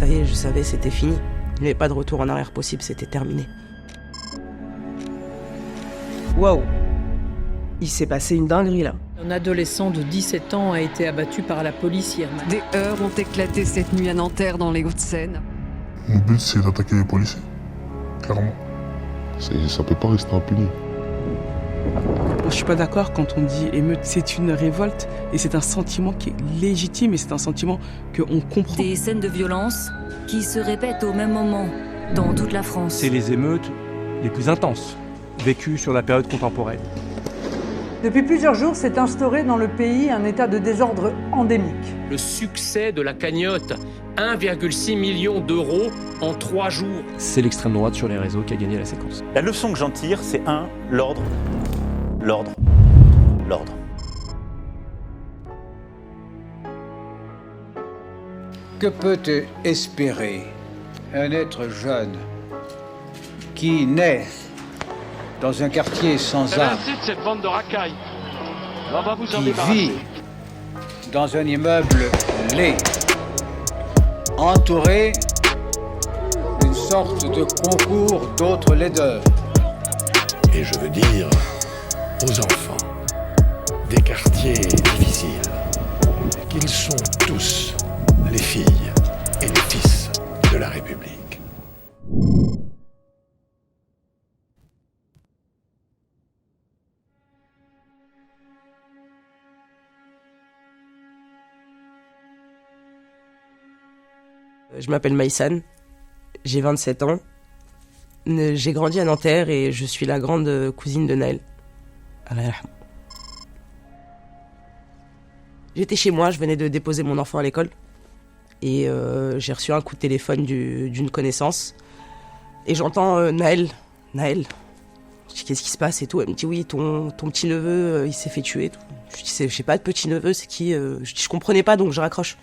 Ça y est, je savais, c'était fini. Il n'y avait pas de retour en arrière possible, c'était terminé. Waouh! Il s'est passé une dinguerie là. Un adolescent de 17 ans a été abattu par la police hier matin. Des heurts ont éclaté cette nuit à Nanterre dans les Hauts-de-Seine. Mon but, c'est d'attaquer les policiers. Clairement. Ça peut pas rester impuni. Je suis pas d'accord quand on dit émeute, c'est une révolte et c'est un sentiment qui est légitime et c'est un sentiment qu'on comprend. Des scènes de violence qui se répètent au même moment dans toute la France. C'est les émeutes les plus intenses vécues sur la période contemporaine. Depuis plusieurs jours, s'est instauré dans le pays un état de désordre endémique. Le succès de la cagnotte, 1,6 million d'euros en 3 jours. C'est l'extrême droite sur les réseaux qui a gagné la séquence. La leçon que j'en tire, c'est l'ordre. L'ordre. L'ordre. Que peut espérer un être jeune qui naît dans un quartier sans âme, cette bande de racailles. On va vous en qui débarrasser. vit dans un immeuble laid, entouré d'une sorte de concours d'autres laideurs. Et je veux dire aux enfants des quartiers difficiles qu'ils sont tous les filles et les fils de la République. Je m'appelle Maïsan, j'ai 27 ans, j'ai grandi à Nanterre et je suis la grande cousine de Naël. J'étais chez moi, je venais de déposer mon enfant à l'école et j'ai reçu un coup de téléphone d'une connaissance et j'entends Naël. Je dis qu'est-ce qui se passe et tout. Elle me dit oui, ton petit neveu il s'est fait tuer et tout. Je dis j'ai pas de petit neveu, c'est qui Je dis je comprenais pas donc je raccroche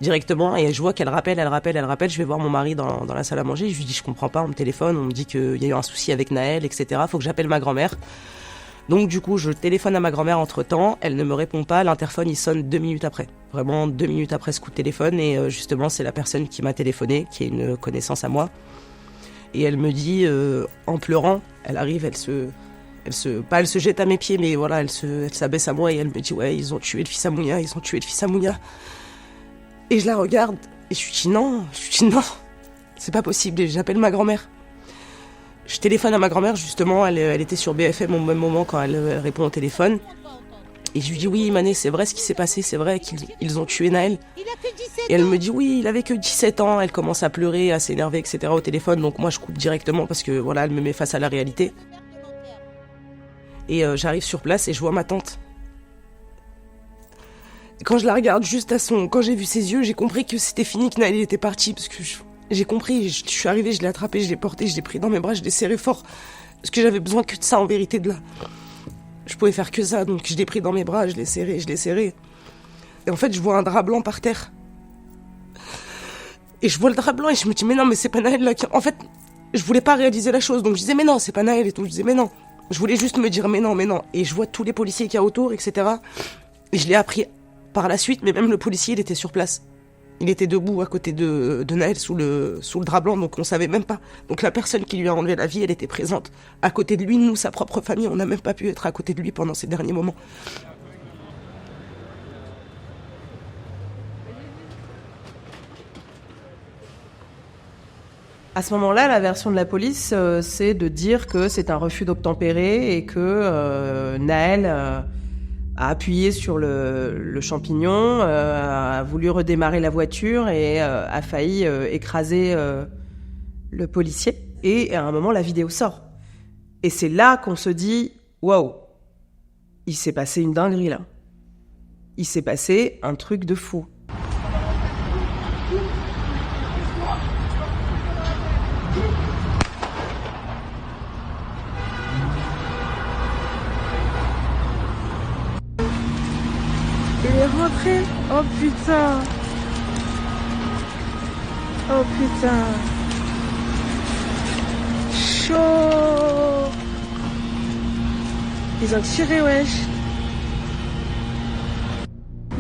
directement et je vois qu'elle rappelle. Je vais voir mon mari dans la salle à manger. Je lui dis je comprends pas, on me téléphone, on me dit qu'il y a eu un souci avec Naël, etc. Faut que j'appelle ma grand-mère. Donc du coup je téléphone à ma grand-mère entre temps, elle ne me répond pas, l'interphone il sonne 2 minutes après. Vraiment 2 minutes après ce coup de téléphone et justement c'est la personne qui m'a téléphoné, qui est une connaissance à moi. Et elle me dit en pleurant, elle arrive, elle se jette à mes pieds mais voilà, elle s'abaisse à moi et elle me dit ouais ils ont tué le fils à Mounia. Et je la regarde et je lui dis non, c'est pas possible. Et j'appelle ma grand-mère. Je téléphone à ma grand-mère justement, elle était sur BFM au même moment quand elle répond au téléphone. Et je lui dis oui Mané, c'est vrai ce qui s'est passé, c'est vrai qu'ils ont tué Naël. Et elle me dit oui, il avait que 17 ans, elle commence à pleurer, à s'énerver, etc. au téléphone. Donc moi je coupe directement parce que voilà, elle me met face à la réalité. Et j'arrive sur place et je vois ma tante. Quand je la regarde juste quand j'ai vu ses yeux, j'ai compris que c'était fini, que Naël était parti, parce que j'ai compris, je suis arrivée, je l'ai attrapé, je l'ai porté, je l'ai pris dans mes bras, je l'ai serré fort, parce que j'avais besoin que de ça en vérité de là. Je pouvais faire que ça, donc je l'ai pris dans mes bras, je l'ai serré. Et en fait, je vois un drap blanc par terre. Et je vois le drap blanc et je me dis, mais non, mais c'est pas Naël là. En fait, je voulais pas réaliser la chose, donc je disais, mais non, c'est pas Naël et tout, je disais, mais non. Je voulais juste me dire, mais non. Et je vois tous les policiers qu'il y a autour, etc. Et je l'ai appris par la suite, mais même le policier, il était sur place. Il était debout à côté de Naël sous le drap blanc, donc on savait même pas. Donc la personne qui lui a enlevé la vie, elle était présente à côté de lui. Nous, sa propre famille, on n'a même pas pu être à côté de lui pendant ces derniers moments. À ce moment-là, la version de la police, c'est de dire que c'est un refus d'obtempérer et que Naël a appuyé sur le champignon, a voulu redémarrer la voiture et a failli écraser le policier. Et à un moment, la vidéo sort. Et c'est là qu'on se dit « Waouh, il s'est passé une dinguerie là. Il s'est passé un truc de fou. » Il est rentré. Oh putain. Oh putain. Chaud. Ils ont tiré, wesh.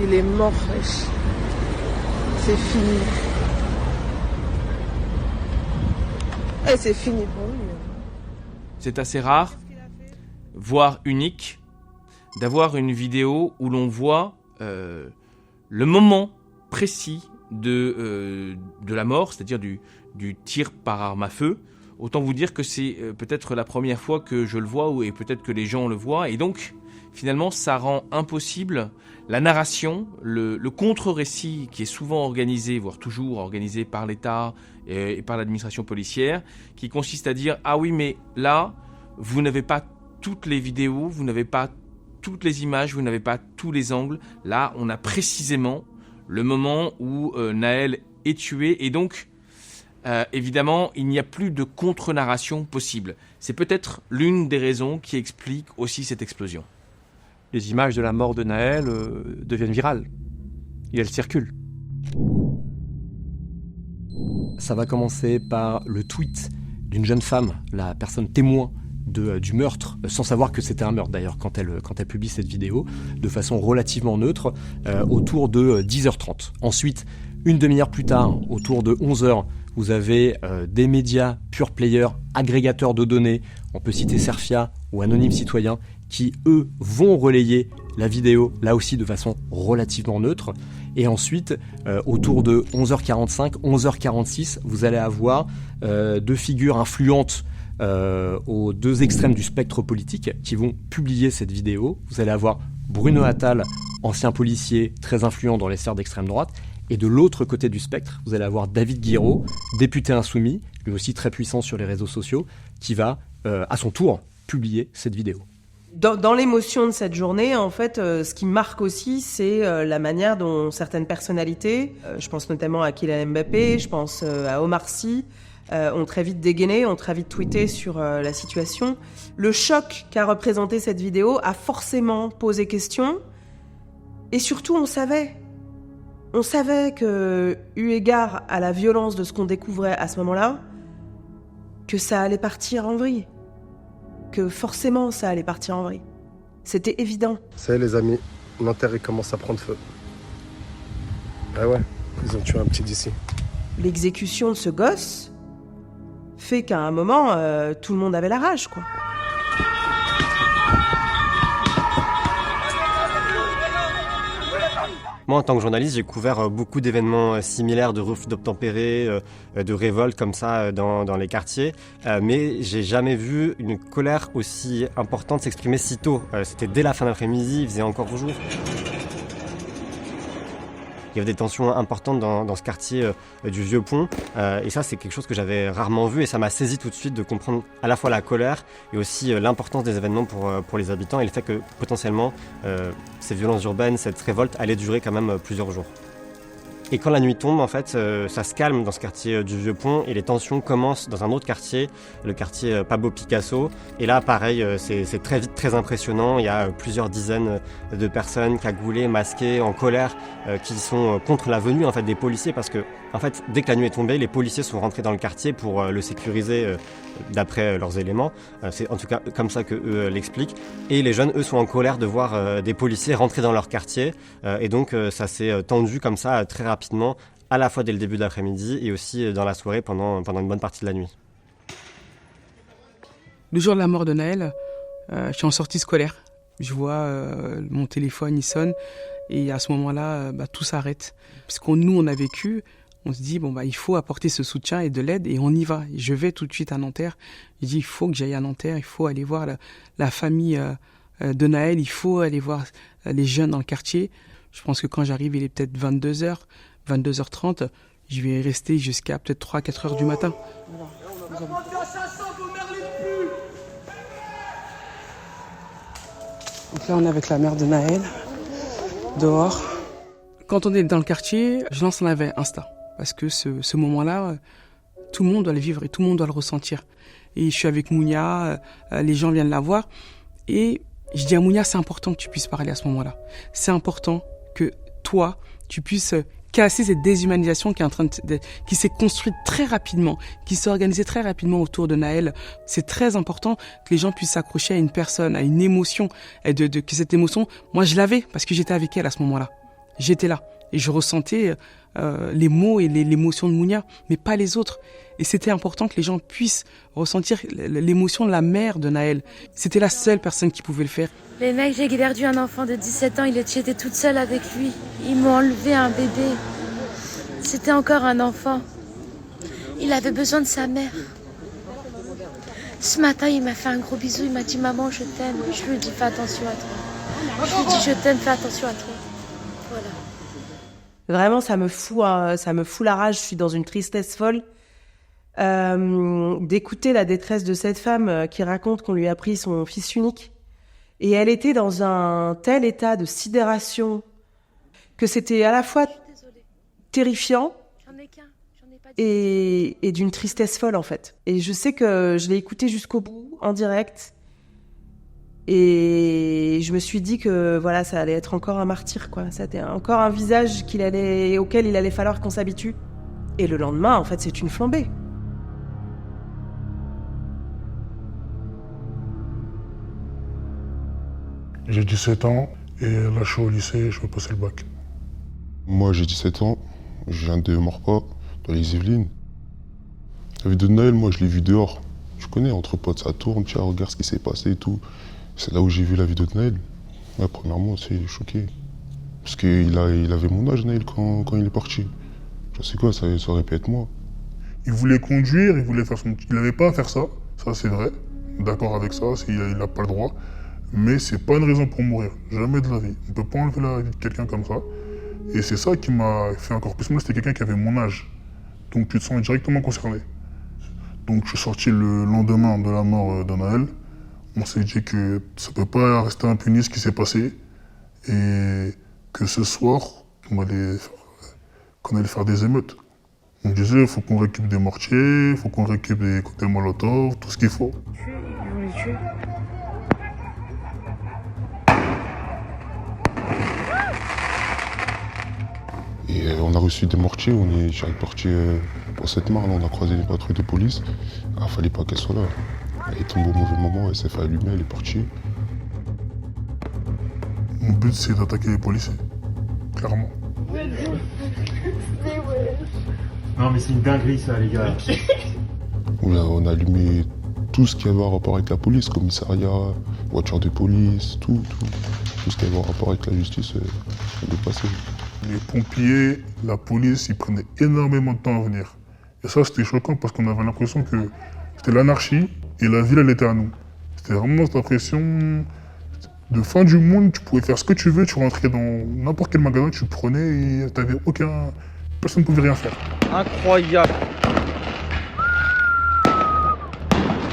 Il est mort, wesh. C'est fini. Et c'est fini pour lui. C'est assez rare, voire unique, d'avoir une vidéo où l'on voit le moment précis de la mort, c'est-à-dire du tir par arme à feu. Autant vous dire que c'est peut-être la première fois que je le vois, et peut-être que les gens le voient, et donc finalement ça rend impossible la narration, le contre-récit qui est souvent organisé, voire toujours organisé par l'État et par l'administration policière, qui consiste à dire « Ah oui, mais là, vous n'avez pas toutes les vidéos, vous n'avez pas toutes les images, vous n'avez pas tous les angles. Là, on a précisément le moment où Nahel est tué, et donc évidemment, il n'y a plus de contre-narration possible. C'est peut-être l'une des raisons qui explique aussi cette explosion. Les images de la mort de Nahel deviennent virales, et elles circulent. Ça va commencer par le tweet d'une jeune femme, la personne témoin du meurtre, sans savoir que c'était un meurtre d'ailleurs quand elle publie cette vidéo, de façon relativement neutre, autour de 10h30. Ensuite, une demi-heure plus tard, autour de 11h, vous avez des médias pure players, agrégateurs de données, on peut citer Cerfia ou Anonyme Citoyen, qui eux vont relayer la vidéo, là aussi de façon relativement neutre. Et ensuite, autour de 11h45, 11h46, vous allez avoir deux figures influentes aux deux extrêmes du spectre politique qui vont publier cette vidéo. Vous allez avoir Bruno Attal, ancien policier très influent dans les sphères d'extrême droite, et de l'autre côté du spectre, vous allez avoir David Guiraud, député insoumis, lui aussi très puissant sur les réseaux sociaux, qui va à son tour publier cette vidéo. Dans l'émotion de cette journée, en fait, ce qui marque aussi, c'est la manière dont certaines personnalités, je pense notamment à Kylian Mbappé, je pense à Omar Sy, ont très vite dégainé, ont très vite tweeté sur la situation. Le choc qu'a représenté cette vidéo a forcément posé question. Et surtout, on savait que, eu égard à la violence de ce qu'on découvrait à ce moment-là, que ça allait partir en vrille. Que forcément, ça allait partir en vrille. C'était évident. Ça y est, les amis, Nanterre, il commence à prendre feu. Ah ouais, ils ont tué un petit d'ici. L'exécution de ce gosse fait qu'à un moment, tout le monde avait la rage, quoi. Moi, en tant que journaliste, j'ai couvert beaucoup d'événements similaires de refus d'obtempérer, de révoltes comme ça dans les quartiers. Mais j'ai jamais vu une colère aussi importante s'exprimer si tôt. C'était dès la fin d'après-midi, il faisait encore jour. Il y avait des tensions importantes dans ce quartier du Vieux-Pont. Et ça, c'est quelque chose que j'avais rarement vu. Et ça m'a saisi tout de suite de comprendre à la fois la colère et aussi l'importance des événements pour les habitants. Et le fait que potentiellement, ces violences urbaines, cette révolte allait durer quand même plusieurs jours. Et quand la nuit tombe, en fait, ça se calme dans ce quartier du Vieux-Pont et les tensions commencent dans un autre quartier, le quartier Pablo Picasso. Et là, pareil, c'est très vite très impressionnant. Il y a plusieurs dizaines de personnes cagoulées, masquées, en colère, qui sont contre la venue en fait des policiers parce que, en fait, dès que la nuit est tombée, les policiers sont rentrés dans le quartier pour le sécuriser d'après leurs éléments. C'est en tout cas comme ça que eux l'expliquent. Et les jeunes, eux, sont en colère de voir des policiers rentrer dans leur quartier. Et donc, ça s'est tendu comme ça très rapidement, à la fois dès le début de l'après-midi et aussi dans la soirée pendant une bonne partie de la nuit. Le jour de la mort de Nahel, je suis en sortie scolaire. Je vois mon téléphone, il sonne, et à ce moment-là, tout s'arrête. Parce que nous, on a vécu, on se dit, il faut apporter ce soutien et de l'aide, et on y va. Et je vais tout de suite à Nanterre. Je dis, il faut que j'aille à Nanterre, il faut aller voir la famille de Nahel, il faut aller voir les jeunes dans le quartier. Je pense que quand j'arrive, il est peut-être 22h, 22h30. Je vais rester jusqu'à peut-être 3-4 heures du matin. Donc là, on est avec la mère de Nahel, dehors. Quand on est dans le quartier, je lance un live Insta. Parce que ce moment-là, tout le monde doit le vivre et tout le monde doit le ressentir. Et je suis avec Mounia, les gens viennent la voir. Et je dis à Mounia, c'est important que tu puisses parler à ce moment-là. C'est important que toi, tu puisses casser cette déshumanisation qui s'est construite très rapidement, qui s'est organisée très rapidement autour de Nahel. C'est très important que les gens puissent s'accrocher à une personne, à une émotion, et que cette émotion, moi je l'avais parce que j'étais avec elle à ce moment-là. J'étais là et je ressentais les mots et l'émotion de Mounia, mais pas les autres. Et c'était important que les gens puissent ressentir l'émotion de la mère de Nahel. C'était la seule personne qui pouvait le faire. Les mecs, j'ai perdu un enfant de 17 ans, j'étais toute seule avec lui. Ils m'ont enlevé un bébé. C'était encore un enfant. Il avait besoin de sa mère. Ce matin, il m'a fait un gros bisou, il m'a dit « Maman, je t'aime ». Je lui ai dit « Fais attention à toi ». Je lui ai dit « Je t'aime, fais attention à toi ». Voilà. Vraiment, ça me fout la rage, je suis dans une tristesse folle. D'écouter la détresse de cette femme qui raconte qu'on lui a pris son fils unique. Et elle était dans un tel état de sidération que c'était à la fois terrifiant et d'une tristesse folle en fait. Et je sais que je l'ai écouté jusqu'au bout, en direct. Et je me suis dit que voilà, ça allait être encore un martyr, quoi. C'était encore un visage auquel il allait falloir qu'on s'habitue. Et le lendemain, en fait, c'est une flambée. J'ai 17 ans et là je suis au lycée, je veux passer le bac. Moi j'ai 17 ans, je viens de Morpa, dans les Yvelines. La vie de Nahel, moi je l'ai vu dehors. Je connais, entre potes ça tourne, tiens regarde ce qui s'est passé et tout. C'est là où j'ai vu la vidéo de Nahel. Ouais, premièrement c'est choqué. Parce qu'il avait mon âge Nahel quand il est parti. Je sais quoi, ça aurait pu être moi. Il voulait conduire, il voulait faire son... Il n'avait pas à faire ça c'est vrai. D'accord avec ça, il n'a pas le droit. Mais c'est pas une raison pour mourir, jamais de la vie. On peut pas enlever la vie de quelqu'un comme ça. Et c'est ça qui m'a fait encore plus mal, c'était quelqu'un qui avait mon âge. Donc tu te sens directement concerné. Donc je suis sorti le lendemain de la mort de Nahel. On s'est dit que ça peut pas rester impuni ce qui s'est passé. Et que ce soir, qu'on allait faire des émeutes. On disait, il faut qu'on récupère des mortiers, il faut qu'on récupère des cocktails Molotov, tout ce qu'il faut. Ils vont les tuer. Et on a reçu des mortiers, on est parti pour cette mare, on a croisé une patrouille de police. Il fallait pas qu'elle soit là. Elle est tombée au mauvais moment, elle s'est fait allumer, elle est partie. Mon but c'est d'attaquer les policiers, clairement. Non mais c'est une dinguerie ça les gars. On a allumé tout ce qui avait un rapport avec la police, commissariat, voiture de police, tout ce qui avait un rapport avec la justice, on est passé. Les pompiers, la police, ils prenaient énormément de temps à venir. Et ça, c'était choquant parce qu'on avait l'impression que c'était l'anarchie et la ville, elle était à nous. C'était vraiment cette impression de fin du monde. Tu pouvais faire ce que tu veux, tu rentrais dans n'importe quel magasin, tu prenais et t'avais aucun... Personne ne pouvait rien faire. Incroyable.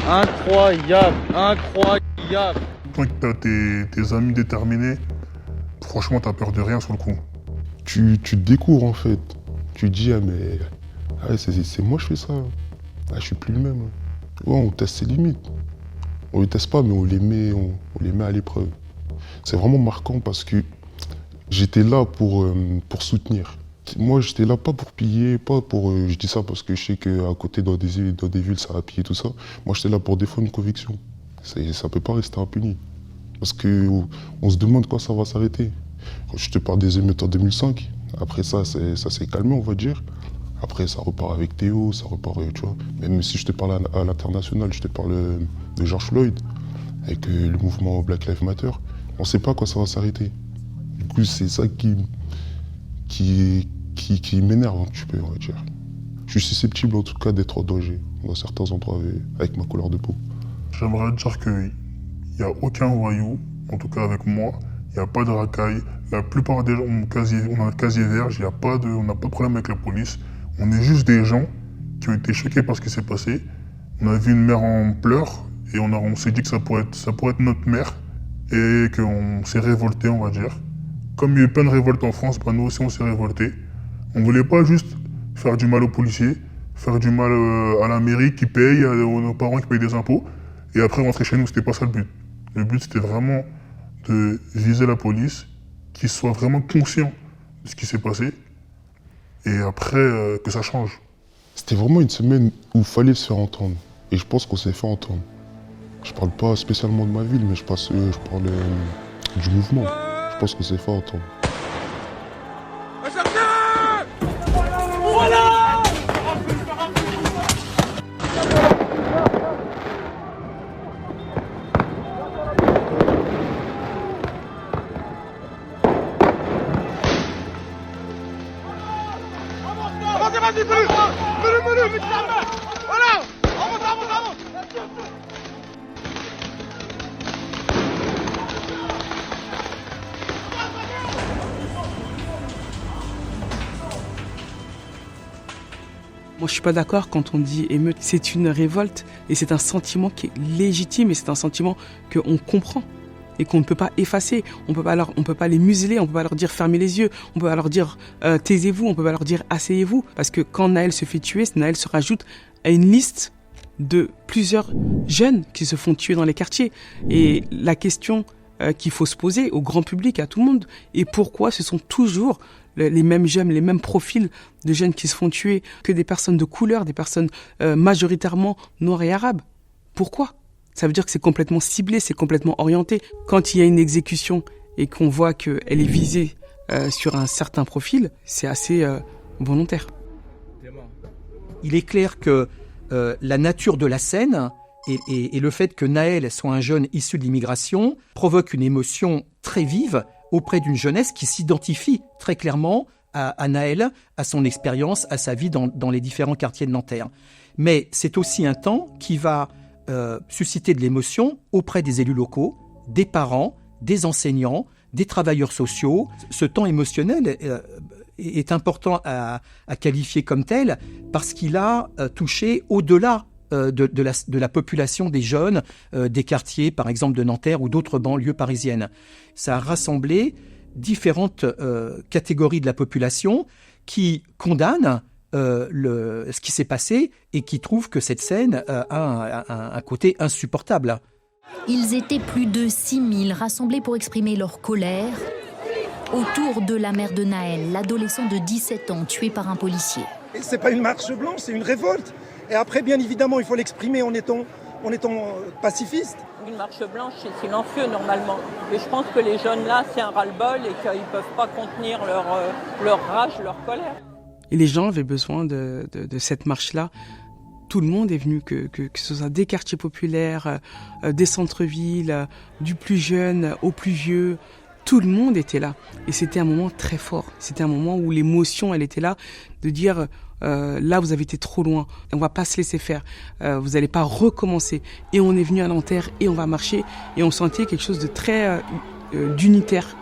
Incroyable. Incroyable. Quand t'as tes amis déterminés, franchement, t'as peur de rien sur le coup. Tu te découvres en fait. Tu te dis, c'est moi je fais ça. Je suis plus le même. Ouais, on teste ses limites. On les teste pas, mais on les met à l'épreuve. C'est vraiment marquant parce que j'étais là pour soutenir. Moi, j'étais là pas pour piller, pas pour... je dis ça parce que je sais qu'à côté, dans des villes, ça va piller tout ça. Moi, j'étais là pour défendre une conviction. Ça peut pas rester impuni. Parce qu'on se demande quand ça va s'arrêter. Je te parle des émeutes en 2005. Après ça s'est calmé, on va dire. Après, ça repart avec Théo, ça repart, tu vois. Même si je te parle à l'international, je te parle de George Floyd, avec le mouvement Black Lives Matter. On sait pas quand ça va s'arrêter. Du coup, c'est ça qui m'énerve un petit peu, on va dire. Je suis susceptible en tout cas d'être en danger dans certains endroits avec ma couleur de peau. J'aimerais dire qu'il n'y a aucun voyou, en tout cas avec moi, il n'y a pas de racaille. La plupart des gens ont un casier vierge, on n'a pas de problème avec la police. On est juste des gens qui ont été choqués par ce qui s'est passé. On a vu une mère en pleurs et on s'est dit que ça pourrait être notre mère et qu'on s'est révolté, on va dire. Comme il y a eu plein de révoltes en France, nous aussi on s'est révoltés. On ne voulait pas juste faire du mal aux policiers, faire du mal à la mairie qui paye, à nos parents qui payent des impôts, et après rentrer chez nous, c'était pas ça le but. Le but c'était vraiment de viser la police, qu'ils soient vraiment conscients de ce qui s'est passé, et après que ça change. C'était vraiment une semaine où il fallait se faire entendre, et je pense qu'on s'est fait entendre. Je parle pas spécialement de ma ville, mais je parle du mouvement. Je pense qu'on s'est fait entendre. Voilà. Moi, je suis pas d'accord quand on dit émeute. C'est une révolte et c'est un sentiment qui est légitime et c'est un sentiment qu'on comprend et qu'on ne peut pas effacer. On peut pas les museler, on peut pas leur dire fermez les yeux, on peut pas leur dire taisez-vous, on peut pas leur dire asseyez-vous. Parce que quand Nahel se fait tuer, Nahel se rajoute à une liste de plusieurs jeunes qui se font tuer dans les quartiers. Et la question qu'il faut se poser au grand public, à tout le monde, et pourquoi ce sont toujours les mêmes jeunes, les mêmes profils de jeunes qui se font tuer que des personnes de couleur, des personnes majoritairement noires et arabes. Pourquoi ? Ça veut dire que c'est complètement ciblé, c'est complètement orienté. Quand il y a une exécution et qu'on voit qu'elle est visée sur un certain profil, c'est assez volontaire. Il est clair que la nature de la scène et le fait que Nahel soit un jeune issu de l'immigration provoque une émotion très vive auprès d'une jeunesse qui s'identifie très clairement à Nahel, à son expérience, à sa vie dans les différents quartiers de Nanterre. Mais c'est aussi un temps qui va susciter de l'émotion auprès des élus locaux, des parents, des enseignants, des travailleurs sociaux. Ce temps émotionnel est important à qualifier comme tel parce qu'il a touché au-delà de la population des jeunes des quartiers, par exemple de Nanterre ou d'autres banlieues parisiennes. Ça a rassemblé différentes catégories de la population qui condamnent ce qui s'est passé et qui trouvent que cette scène a un côté insupportable. Ils étaient plus de 6000 rassemblés pour exprimer leur colère autour de la mère de Nahel, l'adolescent de 17 ans tué par un policier. C'est pas une marche blanche, c'est une révolte. Et après, bien évidemment, il faut l'exprimer en étant pacifiste. Une marche blanche, c'est silencieux normalement. Et je pense que les jeunes là, c'est un ras-le-bol et qu'ils ne peuvent pas contenir leur rage, leur colère. Et les gens avaient besoin de cette marche-là. Tout le monde est venu, que ce soit des quartiers populaires, des centres-villes, du plus jeune au plus vieux. Tout le monde était là. Et c'était un moment très fort. C'était un moment où l'émotion, elle était là, de dire là, vous avez été trop loin. On va pas se laisser faire. Vous n'allez pas recommencer. Et on est venu à Nanterre et on va marcher. Et on sentait quelque chose de très d'unitaire.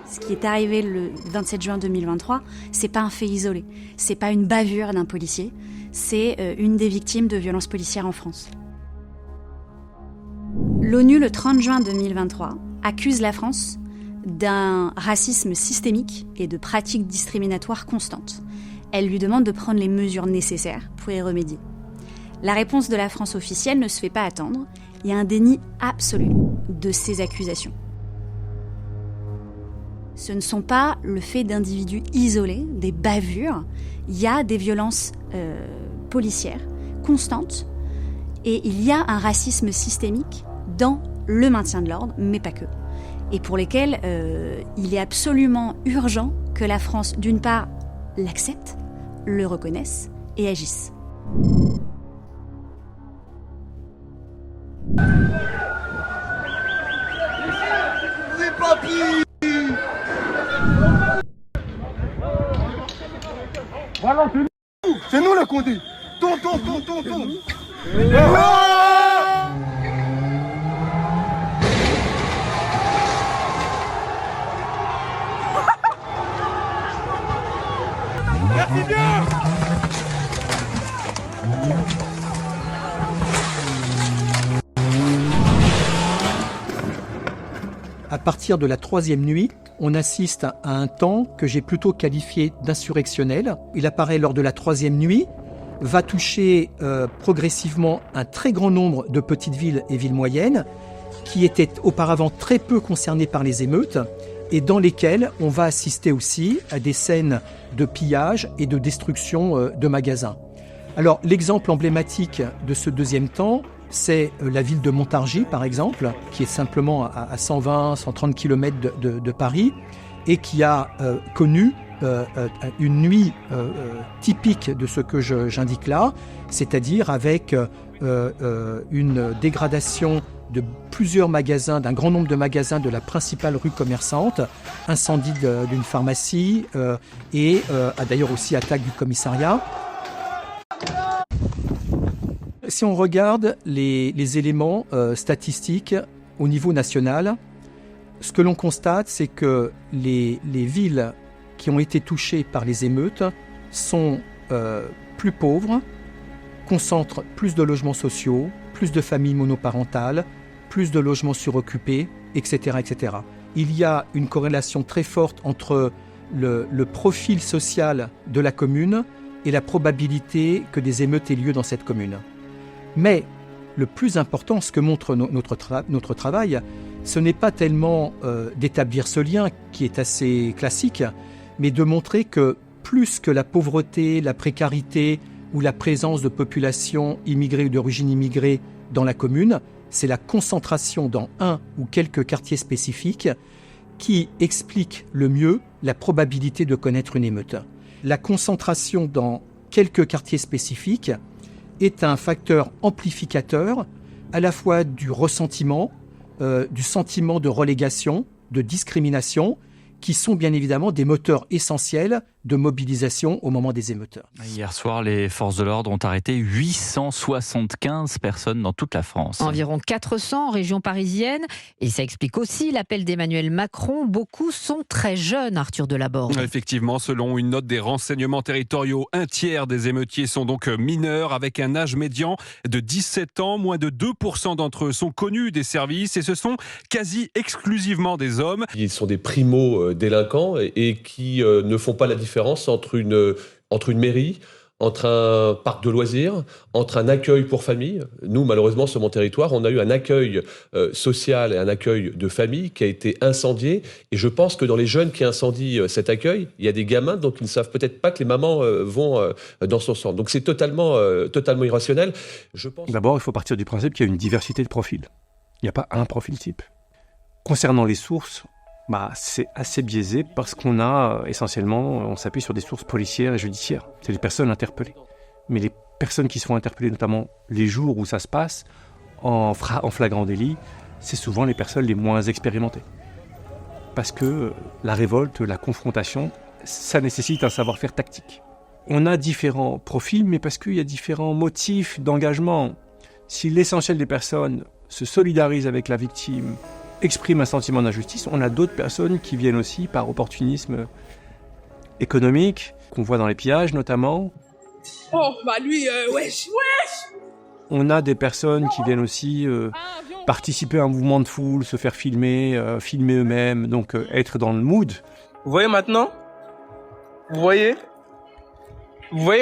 Ce qui est arrivé le 27 juin 2023, c'est pas un fait isolé. C'est pas une bavure d'un policier. C'est une des victimes de violences policières en France. L'ONU, le 30 juin 2023, accuse la France d'un racisme systémique et de pratiques discriminatoires constantes. Elle lui demande de prendre les mesures nécessaires pour y remédier. La réponse de la France officielle ne se fait pas attendre. Il y a un déni absolu de ces accusations. Ce ne sont pas le fait d'individus isolés, des bavures. Il y a des violences policières constantes et il y a un racisme systémique dans le maintien de l'ordre, mais pas que. Et pour lesquels il est absolument urgent que la France, d'une part, l'accepte, le reconnaisse et agisse. Oui, papy! Voilà, c'est nous le condé. Ton. Merci bien. À partir de la troisième nuit, on assiste à un temps que j'ai plutôt qualifié d'insurrectionnel. Il apparaît lors de la troisième nuit, va toucher progressivement un très grand nombre de petites villes et villes moyennes qui étaient auparavant très peu concernées par les émeutes et dans lesquelles on va assister aussi à des scènes de pillage et de destruction de magasins. Alors l'exemple emblématique de ce deuxième temps, c'est la ville de Montargis, par exemple, qui est simplement à 120-130 km de Paris et qui a connu une nuit typique de ce que j'indique là, c'est-à-dire avec une dégradation de plusieurs magasins, d'un grand nombre de magasins de la principale rue commerçante, incendie d'une pharmacie et d'ailleurs aussi attaque du commissariat. Si on regarde les éléments statistiques au niveau national, ce que l'on constate, c'est que les villes qui ont été touchées par les émeutes sont plus pauvres, concentrent plus de logements sociaux, plus de familles monoparentales, plus de logements suroccupés, etc., etc. Il y a une corrélation très forte entre le profil social de la commune et la probabilité que des émeutes aient lieu dans cette commune. Mais le plus important, ce que montre notre travail, ce n'est pas tellement d'établir ce lien qui est assez classique, mais de montrer que plus que la pauvreté, la précarité ou la présence de populations immigrées ou d'origine immigrée dans la commune, c'est la concentration dans un ou quelques quartiers spécifiques qui explique le mieux la probabilité de connaître une émeute. La concentration dans quelques quartiers spécifiques est un facteur amplificateur à la fois du ressentiment, du sentiment de relégation, de discrimination, qui sont bien évidemment des moteurs essentiels de mobilisation au moment des émeutes. Hier soir, les forces de l'ordre ont arrêté 875 personnes dans toute la France. Environ 400 en région parisienne. Et ça explique aussi l'appel d'Emmanuel Macron. Beaucoup sont très jeunes, Arthur Delaborde. Effectivement, selon une note des renseignements territoriaux, 1/3 des émeutiers sont donc mineurs avec un âge médian de 17 ans. Moins de 2% d'entre eux sont connus des services et ce sont quasi exclusivement des hommes. Ils sont des primo-délinquants et qui ne font pas la différence entre une mairie, entre un parc de loisirs, entre un accueil pour famille. Nous, malheureusement, sur mon territoire, on a eu un accueil social et un accueil de famille qui a été incendié. Et je pense que dans les jeunes qui incendient cet accueil, il y a des gamins donc ils ne savent peut-être pas que les mamans vont dans son centre. Donc c'est totalement irrationnel. Je pense... D'abord, il faut partir du principe qu'il y a une diversité de profils. Il n'y a pas un profil type. Concernant les sources, c'est assez biaisé parce qu'on a essentiellement, on s'appuie sur des sources policières et judiciaires. C'est les personnes interpellées. Mais les personnes qui se font interpeller, notamment les jours où ça se passe, en flagrant délit, c'est souvent les personnes les moins expérimentées. Parce que la révolte, la confrontation, ça nécessite un savoir-faire tactique. On a différents profils, mais parce qu'il y a différents motifs d'engagement. Si l'essentiel des personnes se solidarisent avec la victime, exprime un sentiment d'injustice, on a d'autres personnes qui viennent aussi par opportunisme économique, qu'on voit dans les pillages notamment. Oh, lui, wesh. On a des personnes qui viennent aussi participer à un mouvement de foule, se faire filmer, filmer eux-mêmes, donc être dans le mood. Vous voyez maintenant ? Vous voyez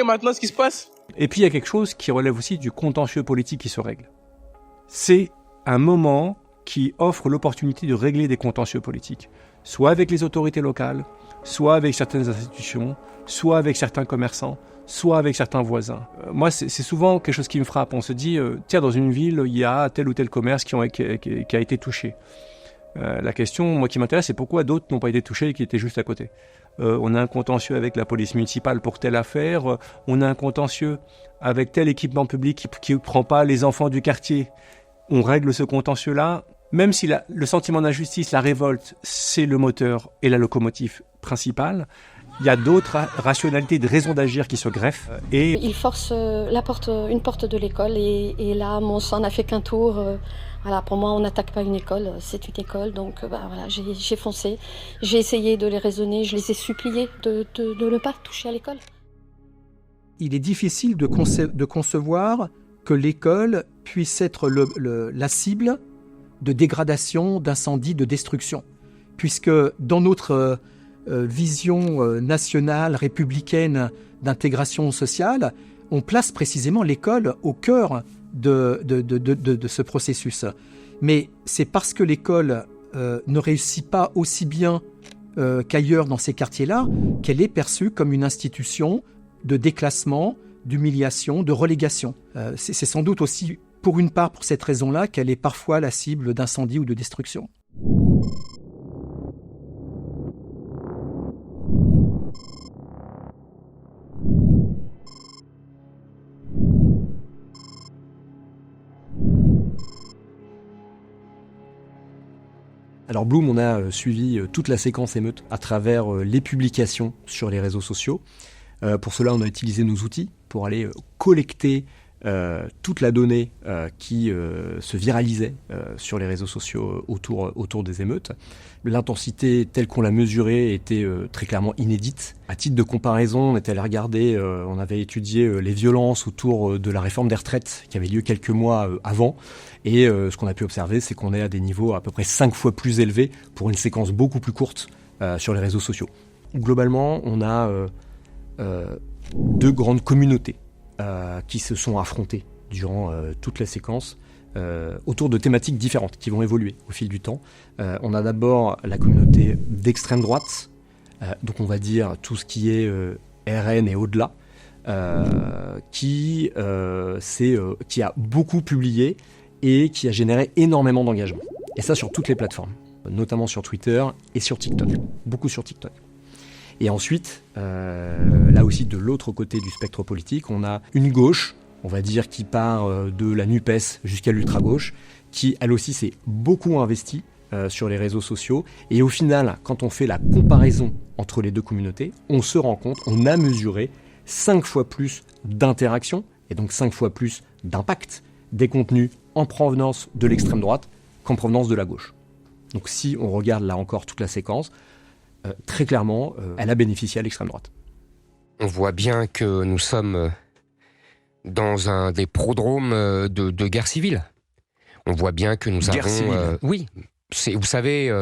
maintenant ce qui se passe ? Et puis il y a quelque chose qui relève aussi du contentieux politique qui se règle. C'est un moment qui offre l'opportunité de régler des contentieux politiques, soit avec les autorités locales, soit avec certaines institutions, soit avec certains commerçants, soit avec certains voisins. Moi, c'est souvent quelque chose qui me frappe. On se dit, tiens, dans une ville, il y a tel ou tel commerce qui a été touché. La question, moi, qui m'intéresse, c'est pourquoi d'autres n'ont pas été touchés et qui étaient juste à côté. On a un contentieux avec la police municipale pour telle affaire, on a un contentieux avec tel équipement public qui ne prend pas les enfants du quartier. On règle ce contentieux-là. Même si le sentiment d'injustice, la révolte, c'est le moteur et la locomotive principale, il y a d'autres rationalités, de raisons d'agir qui se greffent. Et il force une porte de l'école et là, mon sang n'a fait qu'un tour. Pour moi, on n'attaque pas une école, c'est une école. Donc j'ai foncé, j'ai essayé de les raisonner, je les ai suppliés de ne pas toucher à l'école. Il est difficile de concevoir que l'école puisse être la cible de dégradation, d'incendie, de destruction. Puisque dans notre vision nationale, républicaine d'intégration sociale, on place précisément l'école au cœur de ce processus. Mais c'est parce que l'école ne réussit pas aussi bien qu'ailleurs dans ces quartiers-là qu'elle est perçue comme une institution de déclassement, d'humiliation, de relégation. C'est sans doute aussi pour une part pour cette raison-là qu'elle est parfois la cible d'incendie ou de destruction. Alors Bloom, on a suivi toute la séquence émeute à travers les publications sur les réseaux sociaux. Pour cela, on a utilisé nos outils pour aller collecter toute la donnée qui se viralisait sur les réseaux sociaux autour des émeutes. L'intensité telle qu'on l'a mesurée était très clairement inédite. À titre de comparaison, on était allé regarder, on avait étudié les violences autour de la réforme des retraites qui avait lieu quelques mois avant. Et ce qu'on a pu observer, c'est qu'on est à des niveaux à peu près 5 fois plus élevés pour une séquence beaucoup plus courte sur les réseaux sociaux. Globalement, on a 2 grandes communautés qui se sont affrontés durant toute la séquence autour de thématiques différentes qui vont évoluer au fil du temps. On a d'abord la communauté d'extrême droite, donc on va dire tout ce qui est RN et au-delà, qui a beaucoup publié et qui a généré énormément d'engagement. Et ça sur toutes les plateformes, notamment sur Twitter et sur TikTok, beaucoup sur TikTok. Et ensuite, là aussi de l'autre côté du spectre politique, on a une gauche, on va dire qui part de la NUPES jusqu'à l'ultra-gauche, qui elle aussi s'est beaucoup investie sur les réseaux sociaux. Et au final, quand on fait la comparaison entre les deux communautés, on se rend compte, on a mesuré 5 fois plus d'interaction et donc 5 fois plus d'impact des contenus en provenance de l'extrême droite qu'en provenance de la gauche. Donc si on regarde là encore toute la séquence, très clairement, elle a bénéficié à l'extrême droite. On voit bien que nous sommes dans un des prodromes de guerre civile. On voit bien que nous guerre avons... civile. Oui, vous savez,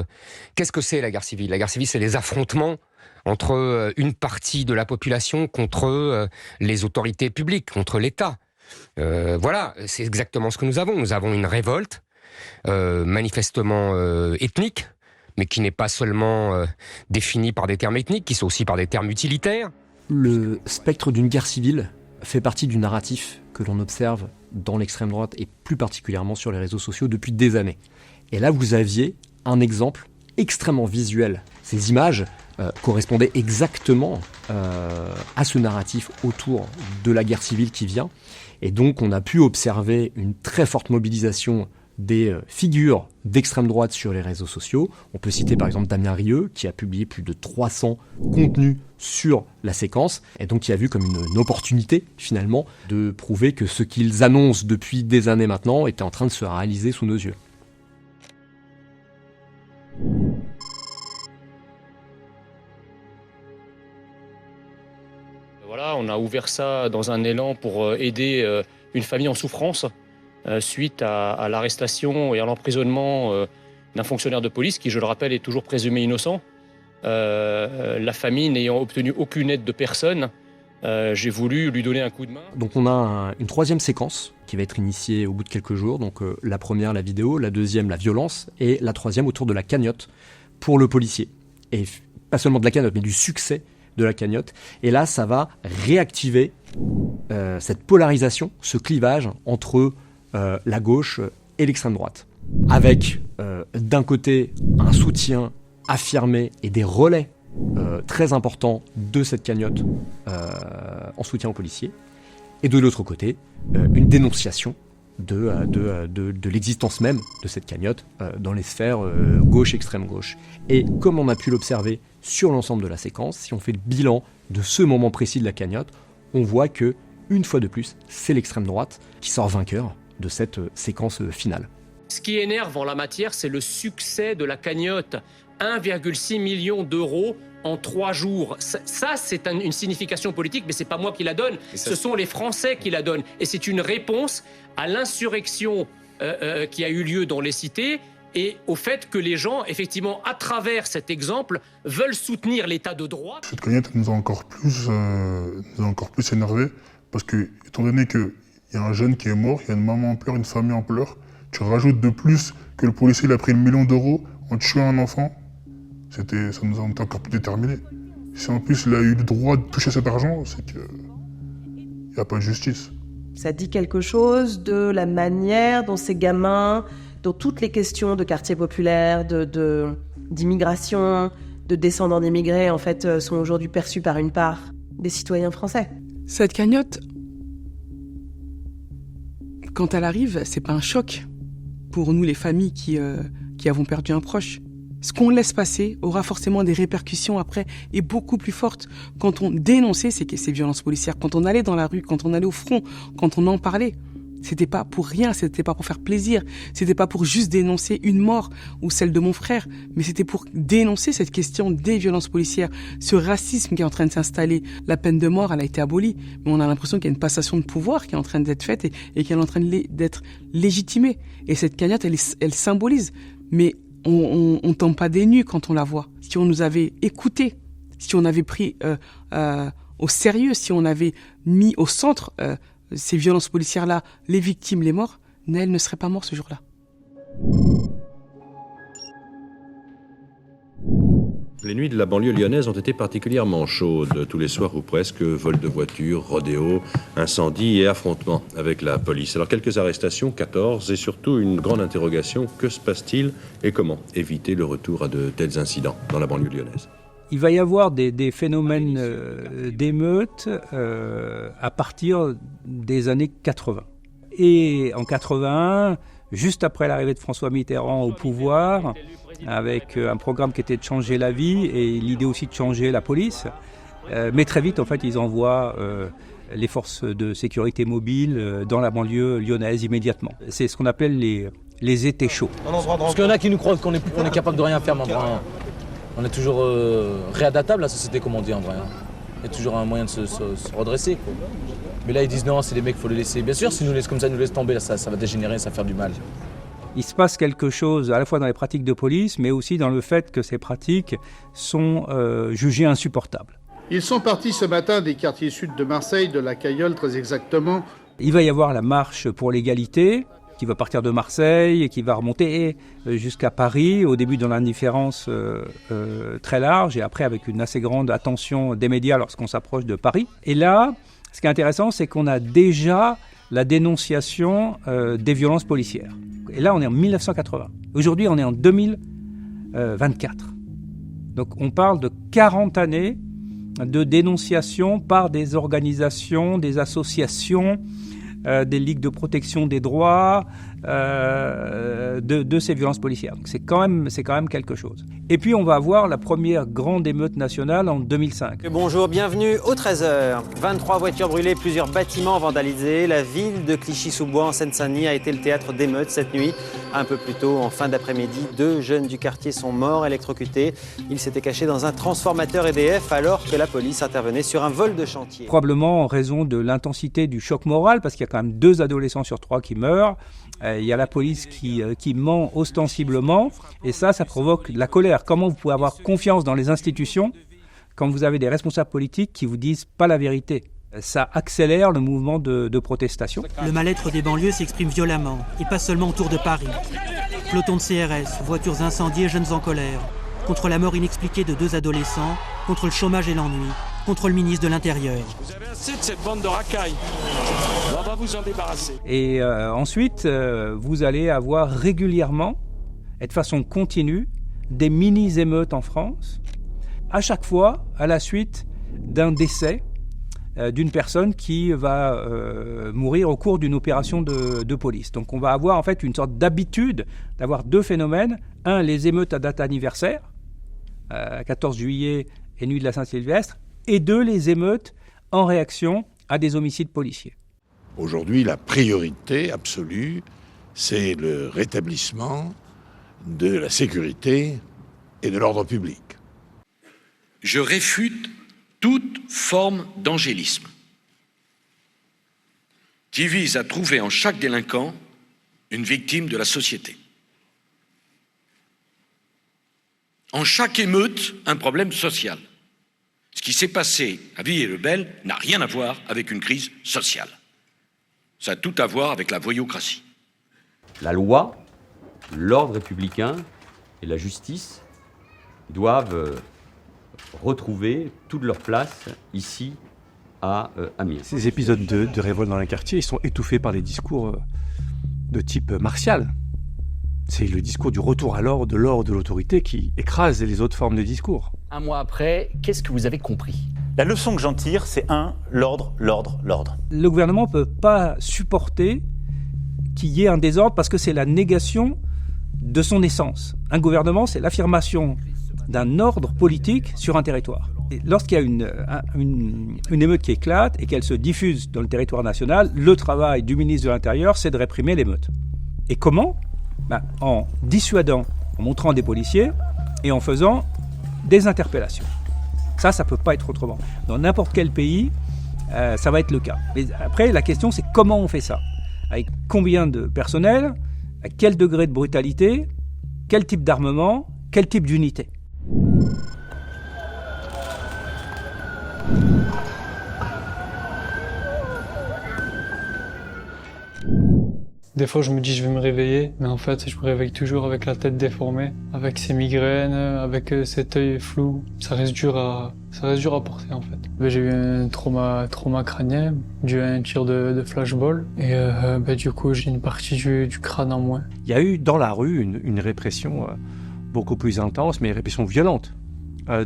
qu'est-ce que c'est la guerre civile ? La guerre civile, c'est les affrontements entre une partie de la population contre les autorités publiques, contre l'État. Voilà, c'est exactement ce que nous avons. Nous avons une révolte, manifestement ethnique, mais qui n'est pas seulement définie par des termes ethniques, qui sont aussi par des termes utilitaires. Le spectre d'une guerre civile fait partie du narratif que l'on observe dans l'extrême droite et plus particulièrement sur les réseaux sociaux depuis des années. Et là, vous aviez un exemple extrêmement visuel. Ces images correspondaient exactement à ce narratif autour de la guerre civile qui vient. Et donc, on a pu observer une très forte mobilisation des figures d'extrême droite sur les réseaux sociaux. On peut citer par exemple Damien Rieu, qui a publié plus de 300 contenus sur la séquence, et donc qui a vu comme une opportunité finalement de prouver que ce qu'ils annoncent depuis des années maintenant était en train de se réaliser sous nos yeux. Voilà, on a ouvert ça dans un élan pour aider une famille en souffrance suite à l'arrestation et à l'emprisonnement d'un fonctionnaire de police qui, je le rappelle, est toujours présumé innocent. La famille n'ayant obtenu aucune aide de personne, j'ai voulu lui donner un coup de main. Donc on a une troisième séquence qui va être initiée au bout de quelques jours. Donc la première, la vidéo, la deuxième, la violence, et la troisième autour de la cagnotte pour le policier. Et pas seulement de la cagnotte, mais du succès de la cagnotte. Et là, ça va réactiver cette polarisation, ce clivage entre la gauche et l'extrême droite. Avec d'un côté un soutien affirmé et des relais très importants de cette cagnotte en soutien aux policiers, et de l'autre côté une dénonciation de l'existence même de cette cagnotte dans les sphères gauche-extrême gauche. Et comme on a pu l'observer sur l'ensemble de la séquence, si on fait le bilan de ce moment précis de la cagnotte, on voit que, une fois de plus, c'est l'extrême droite qui sort vainqueur de cette séquence finale. Ce qui énerve en la matière, c'est le succès de la cagnotte. 1,6 million d'euros en 3 jours. Ça, c'est une signification politique, mais c'est pas moi qui la donne. Ce sont les Français qui la donnent. Et c'est une réponse à l'insurrection qui a eu lieu dans les cités et au fait que les gens, effectivement, à travers cet exemple, veulent soutenir l'état de droit. Cette cagnotte nous a encore plus énervés parce que, étant donné qu'il y a un jeune qui est mort, il y a une maman en pleurs, une famille en pleurs, tu rajoutes de plus que le policier il a pris 1 million d'euros en tuant un enfant, ça nous a encore plus déterminés. Si en plus il a eu le droit de toucher cet argent, c'est qu'il n'y a pas de justice. Ça dit quelque chose de la manière dont ces gamins, dont toutes les questions de quartier populaire, d'immigration, de descendants d'immigrés, en fait, sont aujourd'hui perçues par une part des citoyens français. Cette cagnotte, quand elle arrive, c'est pas un choc pour nous, les familles qui avons perdu un proche. ce qu'on laisse passer aura forcément des répercussions après et beaucoup plus fortes. Quand on dénonçait ces violences policières, quand on allait dans la rue, quand on allait au front, quand on en parlait, c'était pas pour rien, c'était pas pour faire plaisir, c'était pas pour juste dénoncer une mort ou celle de mon frère, mais c'était pour dénoncer cette question des violences policières, ce racisme qui est en train de s'installer. La peine de mort, elle a été abolie, mais on a l'impression qu'il y a une passation de pouvoir qui est en train d'être faite et qui est en train d'être légitimée. Et cette cagnotte, elle symbolise, mais on tombe pas des nues quand on la voit. Si on nous avait écoutés, si on avait pris au sérieux, si on avait mis au centre ces violences policières-là, les victimes, les morts, Nahel ne serait pas mort ce jour-là. Les nuits de la banlieue lyonnaise ont été particulièrement chaudes. Tous les soirs ou presque, vols de voitures, rodéos, incendies et affrontements avec la police. Alors quelques arrestations, 14, et surtout une grande interrogation. Que se passe-t-il et comment éviter le retour à de tels incidents dans la banlieue lyonnaise ? Il va y avoir des phénomènes d'émeutes à partir des années 80. Et en 81, juste après l'arrivée de François Mitterrand au pouvoir, avec un programme qui était de changer la vie et l'idée aussi de changer la police, mais très vite, en fait, ils envoient les forces de sécurité mobile dans la banlieue lyonnaise immédiatement. C'est ce qu'on appelle les étés chauds. Parce qu'il y en a qui nous croient qu'on est capable de rien faire, mais on est toujours réadaptable, la société, comme on dit en vrai. Il y a toujours un moyen de se redresser, quoi. Mais là, ils disent non, c'est les mecs, il faut les laisser. Bien sûr, si nous laissent comme ça, ils nous laissent tomber, ça va dégénérer, ça va faire du mal. Il se passe quelque chose à la fois dans les pratiques de police, mais aussi dans le fait que ces pratiques sont jugées insupportables. Ils sont partis ce matin des quartiers sud de Marseille, de la Cailleule très exactement. Il va y avoir la marche pour l'égalité, qui va partir de Marseille et qui va remonter jusqu'à Paris, au début dans l'indifférence très large et après avec une assez grande attention des médias lorsqu'on s'approche de Paris. Et là, ce qui est intéressant, c'est qu'on a déjà la dénonciation des violences policières. Et là, on est en 1980. Aujourd'hui, on est en 2024. Donc on parle de 40 années de dénonciation par des organisations, des associations, des ligues de protection des droits, de ces violences policières. Donc c'est quand même quelque chose. Et puis on va avoir la première grande émeute nationale en 2005. Bonjour, bienvenue au 13h. 23 voitures brûlées, plusieurs bâtiments vandalisés. La ville de Clichy-sous-Bois en Seine-Saint-Denis a été le théâtre d'émeutes cette nuit. Un peu plus tôt, en fin d'après-midi, 2 jeunes du quartier sont morts électrocutés. Ils s'étaient cachés dans un transformateur EDF alors que la police intervenait sur un vol de chantier. Probablement en raison de l'intensité du choc moral, parce qu'il y a quand même 2 adolescents sur 3 qui meurent. Il y a la police qui ment ostensiblement, et ça provoque de la colère. Comment vous pouvez avoir confiance dans les institutions quand vous avez des responsables politiques qui vous disent pas la vérité ? Ça accélère le mouvement de protestation. Le mal-être des banlieues s'exprime violemment, et pas seulement autour de Paris. Pelotons de CRS, voitures incendiées, jeunes en colère, contre la mort inexpliquée de 2 adolescents, contre le chômage et l'ennui, contre le ministre de l'Intérieur. Vous avez assez de cette bande de racailles. On va vous en débarrasser. Et ensuite, vous allez avoir régulièrement, et de façon continue, des mini-émeutes en France, à chaque fois à la suite d'un décès d'une personne qui va mourir au cours d'une opération de police. Donc on va avoir en fait une sorte d'habitude d'avoir 2 phénomènes. Un, les émeutes à date anniversaire, 14 juillet et nuit de la Saint-Sylvestre, et 2, les émeutes en réaction à des homicides policiers. Aujourd'hui, la priorité absolue, c'est le rétablissement de la sécurité et de l'ordre public. Je réfute toute forme d'angélisme qui vise à trouver en chaque délinquant une victime de la société. En chaque émeute, un problème social. Ce qui s'est passé à Villiers-le-Bel n'a rien à voir avec une crise sociale. Ça a tout à voir avec la voyoucratie. La loi, l'ordre républicain et la justice doivent retrouver toute leur place ici à Amiens. Ces épisodes de révolte dans les quartiers, ils sont étouffés par des discours de type martial. C'est le discours du retour à l'ordre, de l'autorité qui écrase les autres formes de discours. Un mois après, qu'est-ce que vous avez compris ? La leçon que j'en tire, c'est l'ordre. Le gouvernement ne peut pas supporter qu'il y ait un désordre parce que c'est la négation de son essence. Un gouvernement, c'est l'affirmation d'un ordre politique sur un territoire. Et lorsqu'il y a une émeute qui éclate et qu'elle se diffuse dans le territoire national, le travail du ministre de l'Intérieur, c'est de réprimer l'émeute. Et comment ? En dissuadant, en montrant des policiers et en faisant des interpellations. Ça ne peut pas être autrement. Dans n'importe quel pays, ça va être le cas. Mais après, la question, c'est comment on fait ça ? Avec combien de personnel ? À quel degré de brutalité ? Quel type d'armement ? Quel type d'unité ? Des fois, je me dis je vais me réveiller, mais en fait, je me réveille toujours avec la tête déformée, avec ces migraines, avec cet œil flou. Ça reste dur à porter en fait. J'ai eu un trauma crânien dû à un tir de flashball et du coup, j'ai une partie du crâne en moins. Il y a eu dans la rue une répression beaucoup plus intense, mais une répression violente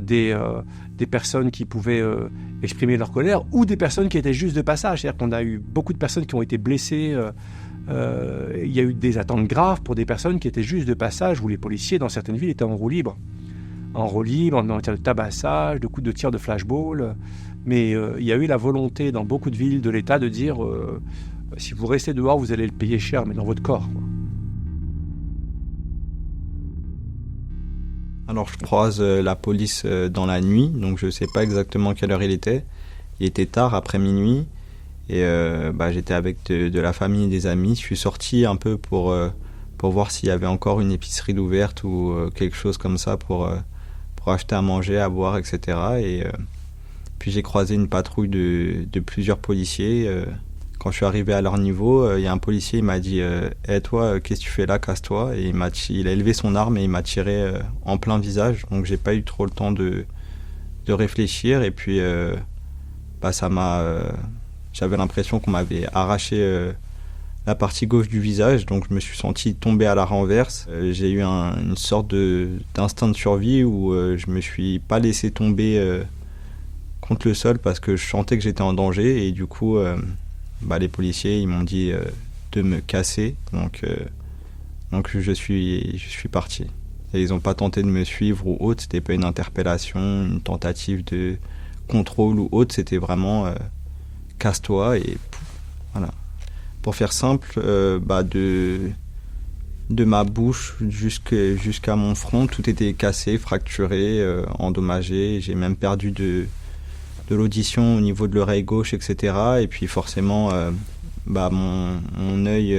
des personnes qui pouvaient exprimer leur colère ou des personnes qui étaient juste de passage. C'est-à-dire qu'on a eu beaucoup de personnes qui ont été blessées. Il y a eu des attentes graves pour des personnes qui étaient juste de passage, où les policiers dans certaines villes étaient en roue libre, en matière de tabassage, de coups de tir de flashball. Mais il y a eu la volonté dans beaucoup de villes de l'État de dire si vous restez dehors, vous allez le payer cher, mais dans votre corps, quoi. Alors je croise la police dans la nuit, donc je ne sais pas exactement quelle heure il était. Il était tard, après minuit. Et j'étais avec de la famille et des amis. Je suis sorti un peu pour voir s'il y avait encore une épicerie d'ouverte ou quelque chose comme ça pour acheter à manger, à boire, etc. Et puis j'ai croisé une patrouille de plusieurs policiers. Quand je suis arrivé à leur niveau, il y a un policier, il m'a dit « toi, qu'est-ce que tu fais là, casse-toi » Et il a élevé son arme et il m'a tiré en plein visage. Donc j'ai pas eu trop le temps de réfléchir. Et puis ça m'a... J'avais l'impression qu'on m'avait arraché la partie gauche du visage, donc je me suis senti tomber à la renverse. J'ai eu une sorte d'instinct de survie où je me suis pas laissé tomber contre le sol parce que je sentais que j'étais en danger et du coup les policiers ils m'ont dit de me casser, donc je suis parti. Et ils n'ont pas tenté de me suivre ou autre, c'était pas une interpellation, une tentative de contrôle ou autre, c'était vraiment casse-toi et voilà. Pour faire simple, de ma bouche jusqu'à mon front, tout était cassé, fracturé, endommagé. J'ai même perdu de l'audition au niveau de l'oreille gauche, etc. Et puis forcément, mon œil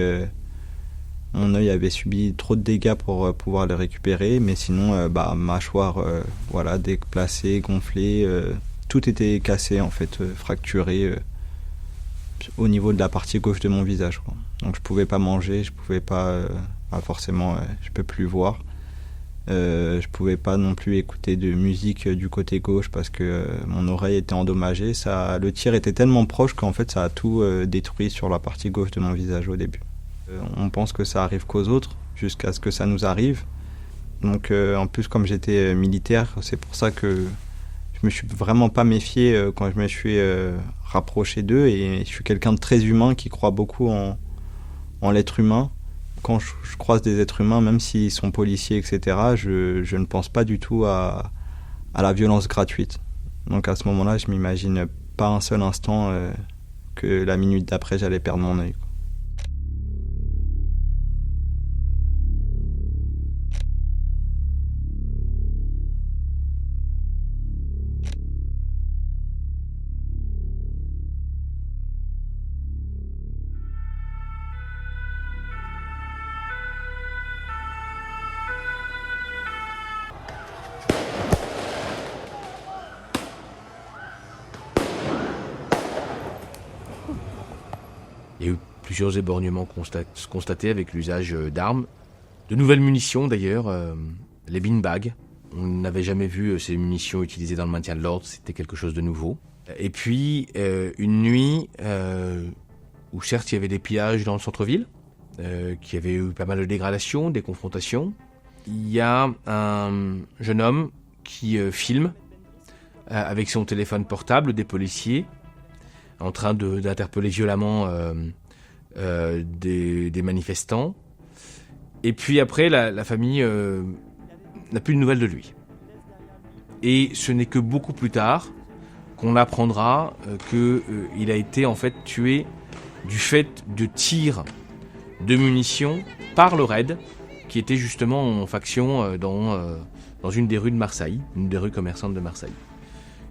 avait subi trop de dégâts pour pouvoir le récupérer. Mais sinon, mâchoire déplacée, gonflée, tout était cassé en fait, fracturé. Au niveau de la partie gauche de mon visage, quoi. Donc je pouvais pas manger, je pouvais pas forcément je peux plus voir, je pouvais pas non plus écouter de musique du côté gauche parce que mon oreille était endommagée. Le tir était tellement proche qu'en fait ça a tout détruit sur la partie gauche de mon visage au début. On pense que ça arrive qu'aux autres jusqu'à ce que ça nous arrive. Donc en plus comme j'étais militaire, c'est pour ça que je me suis vraiment pas méfié quand je me suis rapproché d'eux et je suis quelqu'un de très humain qui croit beaucoup en l'être humain. Quand je croise des êtres humains, même s'ils sont policiers, etc., je ne pense pas du tout à la violence gratuite. Donc à ce moment-là, je m'imagine pas un seul instant que la minute d'après, j'allais perdre mon œil. Il y a eu plusieurs éborgnements constatés avec l'usage d'armes, de nouvelles munitions d'ailleurs, les beanbags. On n'avait jamais vu ces munitions utilisées dans le maintien de l'ordre, c'était quelque chose de nouveau. Et puis une nuit où certes il y avait des pillages dans le centre-ville, qui avait eu pas mal de dégradations, des confrontations. Il y a un jeune homme qui filme avec son téléphone portable des policiers en train d'interpeller violemment des manifestants. Et puis après, la famille n'a plus de nouvelles de lui. Et ce n'est que beaucoup plus tard qu'on apprendra qu'il a été en fait tué du fait de tirs de munitions par le RAID, qui était justement en faction dans une des rues de Marseille, une des rues commerçantes de Marseille.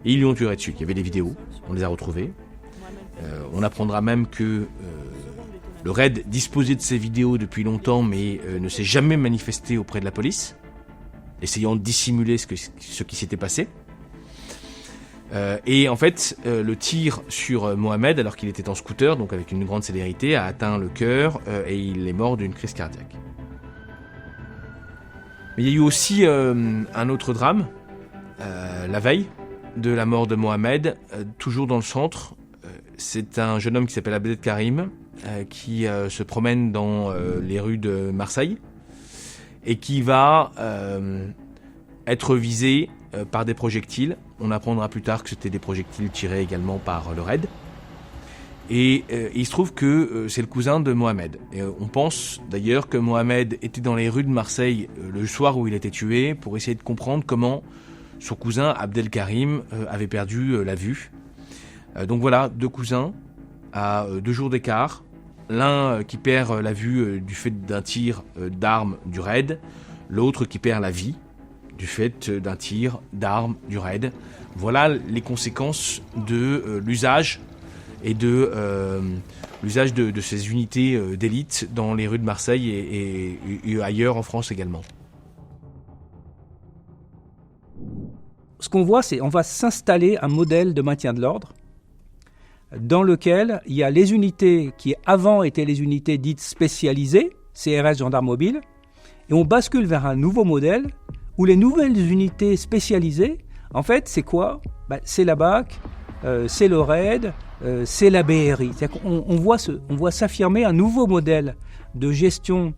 Et ils lui ont tiré dessus. Il y avait des vidéos, on les a retrouvées. On apprendra même que le RAID disposait de ces vidéos depuis longtemps, mais ne s'est jamais manifesté auprès de la police, essayant de dissimuler ce qui s'était passé. Et en fait, le tir sur Mohamed, alors qu'il était en scooter, donc avec une grande célérité, a atteint le cœur et il est mort d'une crise cardiaque. Mais il y a eu aussi un autre drame, la veille de la mort de Mohamed, toujours dans le centre. C'est un jeune homme qui s'appelle Abdelkarim, qui se promène dans les rues de Marseille et qui va être visé par des projectiles. On apprendra plus tard que c'était des projectiles tirés également par le RAID. Et il se trouve que c'est le cousin de Mohamed. Et on pense d'ailleurs que Mohamed était dans les rues de Marseille le soir où il a été tué pour essayer de comprendre comment son cousin Abdelkarim avait perdu la vue. Donc voilà, deux cousins à 2 jours d'écart. L'un qui perd la vue du fait d'un tir d'arme du RAID, l'autre qui perd la vie du fait d'un tir d'arme du RAID. Voilà les conséquences de l'usage et de l'usage de ces unités d'élite dans les rues de Marseille et ailleurs en France également. Ce qu'on voit, c'est qu'on va s'installer un modèle de maintien de l'ordre dans lequel il y a les unités qui avant étaient les unités dites spécialisées, CRS, gendarmes mobiles, et on bascule vers un nouveau modèle où les nouvelles unités spécialisées, en fait, c'est quoi ? C'est la BAC, c'est le RAID, c'est la BRI. C'est-à-dire qu'on voit s'affirmer un nouveau modèle de gestion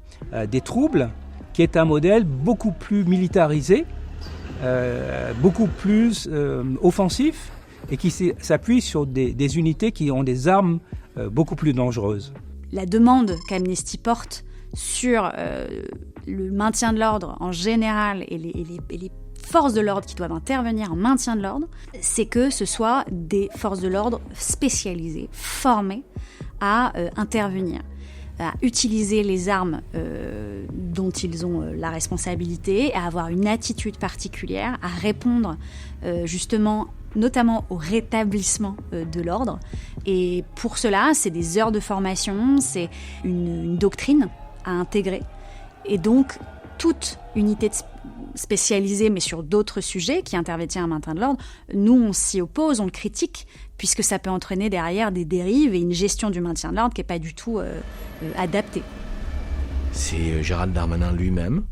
des troubles qui est un modèle beaucoup plus militarisé, beaucoup plus offensif, et qui s'appuie sur des unités qui ont des armes beaucoup plus dangereuses. La demande qu'Amnesty porte sur le maintien de l'ordre en général et les forces de l'ordre qui doivent intervenir en maintien de l'ordre, c'est que ce soit des forces de l'ordre spécialisées, formées à intervenir, à utiliser les armes dont ils ont la responsabilité, à avoir une attitude particulière, à répondre justement notamment au rétablissement de l'ordre. Et pour cela, c'est des heures de formation, c'est une doctrine à intégrer. Et donc, toute unité spécialisée, mais sur d'autres sujets, qui intervient en maintien de l'ordre, nous, on s'y oppose, on le critique, puisque ça peut entraîner derrière des dérives et une gestion du maintien de l'ordre qui n'est pas du tout adaptée. C'est Gérald Darmanin lui-même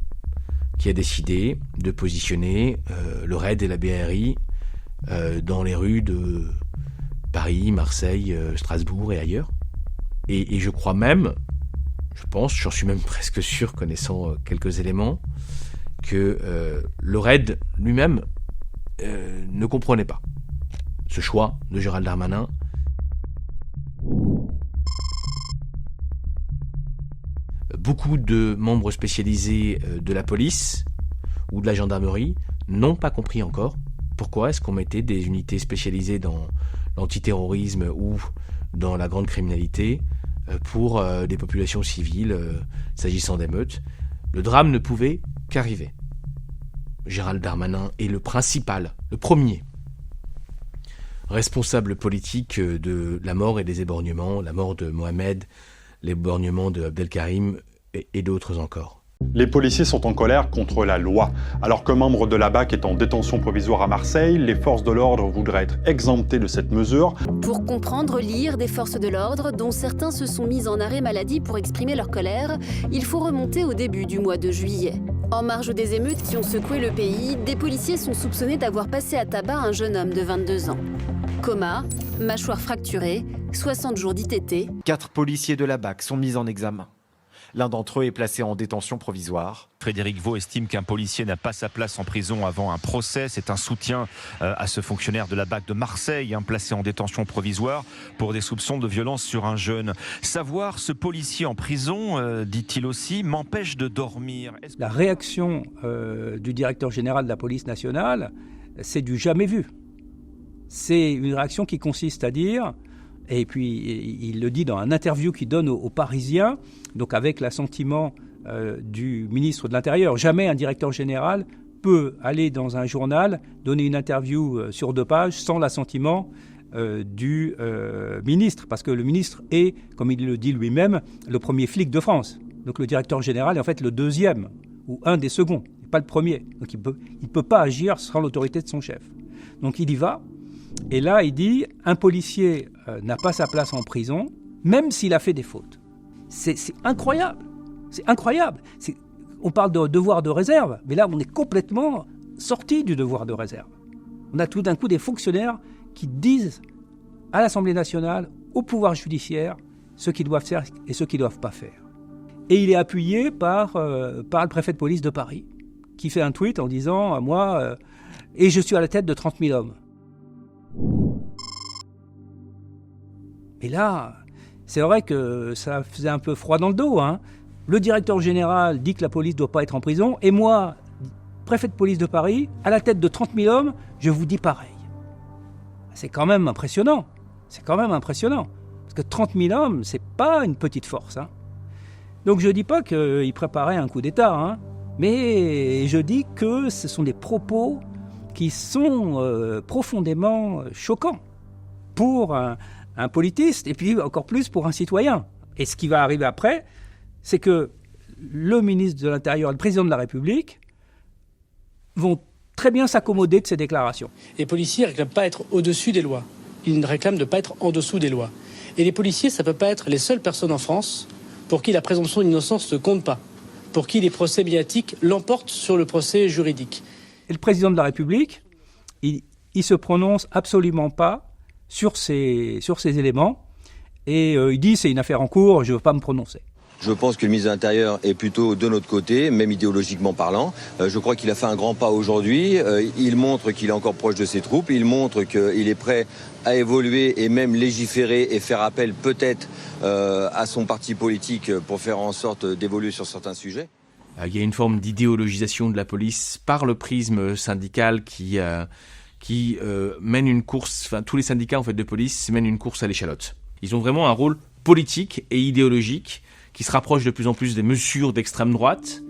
qui a décidé de positionner le RAID et la BRI dans les rues de Paris, Marseille, Strasbourg et ailleurs. Et je crois même, j'en suis même presque sûr, connaissant quelques éléments, que le RAID lui-même ne comprenait pas ce choix de Gérald Darmanin. Beaucoup de membres spécialisés de la police ou de la gendarmerie n'ont pas compris encore pourquoi est-ce qu'on mettait des unités spécialisées dans l'antiterrorisme ou dans la grande criminalité pour des populations civiles s'agissant d'émeutes. Le drame ne pouvait qu'arriver. Gérald Darmanin est le principal, le premier responsable politique de la mort et des éborgnements, la mort de Mohamed, l'éborgnement de Abdelkarim et d'autres encore. Les policiers sont en colère contre la loi. Alors qu'un membre de la BAC est en détention provisoire à Marseille, les forces de l'ordre voudraient être exemptées de cette mesure. Pour comprendre l'ire des forces de l'ordre, dont certains se sont mis en arrêt maladie pour exprimer leur colère, il faut remonter au début du mois de juillet. En marge des émeutes qui ont secoué le pays, des policiers sont soupçonnés d'avoir passé à tabac un jeune homme de 22 ans. Coma, mâchoire fracturée, 60 jours d'ITT. 4 policiers de la BAC sont mis en examen. L'un d'entre eux est placé en détention provisoire. Frédéric Vaux estime qu'un policier n'a pas sa place en prison avant un procès. C'est un soutien à ce fonctionnaire de la BAC de Marseille, placé en détention provisoire pour des soupçons de violence sur un jeune. Savoir ce policier en prison, dit-il aussi, m'empêche de dormir. La réaction du directeur général de la police nationale, c'est du jamais vu. C'est une réaction qui consiste à dire, et puis il le dit dans un interview qu'il donne aux Parisiens, donc avec l'assentiment du ministre de l'Intérieur. Jamais un directeur général peut aller dans un journal, donner une interview sur 2 pages sans l'assentiment du ministre, parce que le ministre est, comme il le dit lui-même, le premier flic de France. Donc le directeur général est en fait le deuxième, ou un des seconds, pas le premier. Donc il peut pas agir sans l'autorité de son chef. Donc il y va, et là il dit, un policier n'a pas sa place en prison, même s'il a fait des fautes. C'est incroyable, c'est incroyable. On parle de devoir de réserve, mais là on est complètement sorti du devoir de réserve. On a tout d'un coup des fonctionnaires qui disent à l'Assemblée nationale, au pouvoir judiciaire, ce qu'ils doivent faire et ce qu'ils ne doivent pas faire. Et il est appuyé par le préfet de police de Paris, qui fait un tweet en disant « Moi, et je suis à la tête de 30 000 hommes ». Et là, c'est vrai que ça faisait un peu froid dans le dos. Le directeur général dit que la police ne doit pas être en prison, et moi, préfet de police de Paris, à la tête de 30 000 hommes, je vous dis pareil. C'est quand même impressionnant. C'est quand même impressionnant. Parce que 30 000 hommes, c'est pas une petite force. Donc je ne dis pas qu'il préparait un coup d'État, mais je dis que ce sont des propos qui sont profondément choquants pour un politiste, et puis encore plus pour un citoyen. Et ce qui va arriver après, c'est que le ministre de l'Intérieur et le président de la République vont très bien s'accommoder de ces déclarations. Les policiers ne réclament pas être au-dessus des lois. Ils réclament de ne pas être en dessous des lois. Et les policiers, ça ne peut pas être les seules personnes en France pour qui la présomption d'innocence ne compte pas, pour qui les procès médiatiques l'emportent sur le procès juridique. Et le président de la République, il se prononce absolument pas sur ces éléments, et il dit c'est une affaire en cours, je ne veux pas me prononcer. Je pense que le ministre de l'Intérieur est plutôt de notre côté, même idéologiquement parlant. Je crois qu'il a fait un grand pas aujourd'hui. Il montre qu'il est encore proche de ses troupes. Il montre qu'il est prêt à évoluer et même légiférer et faire appel peut-être à son parti politique pour faire en sorte d'évoluer sur certains sujets. Il y a une forme d'idéologisation de la police par le prisme syndical qui mène une course, enfin tous les syndicats en fait de police mènent une course à l'échalote. Ils ont vraiment un rôle politique et idéologique qui se rapproche de plus en plus des mesures d'extrême droite.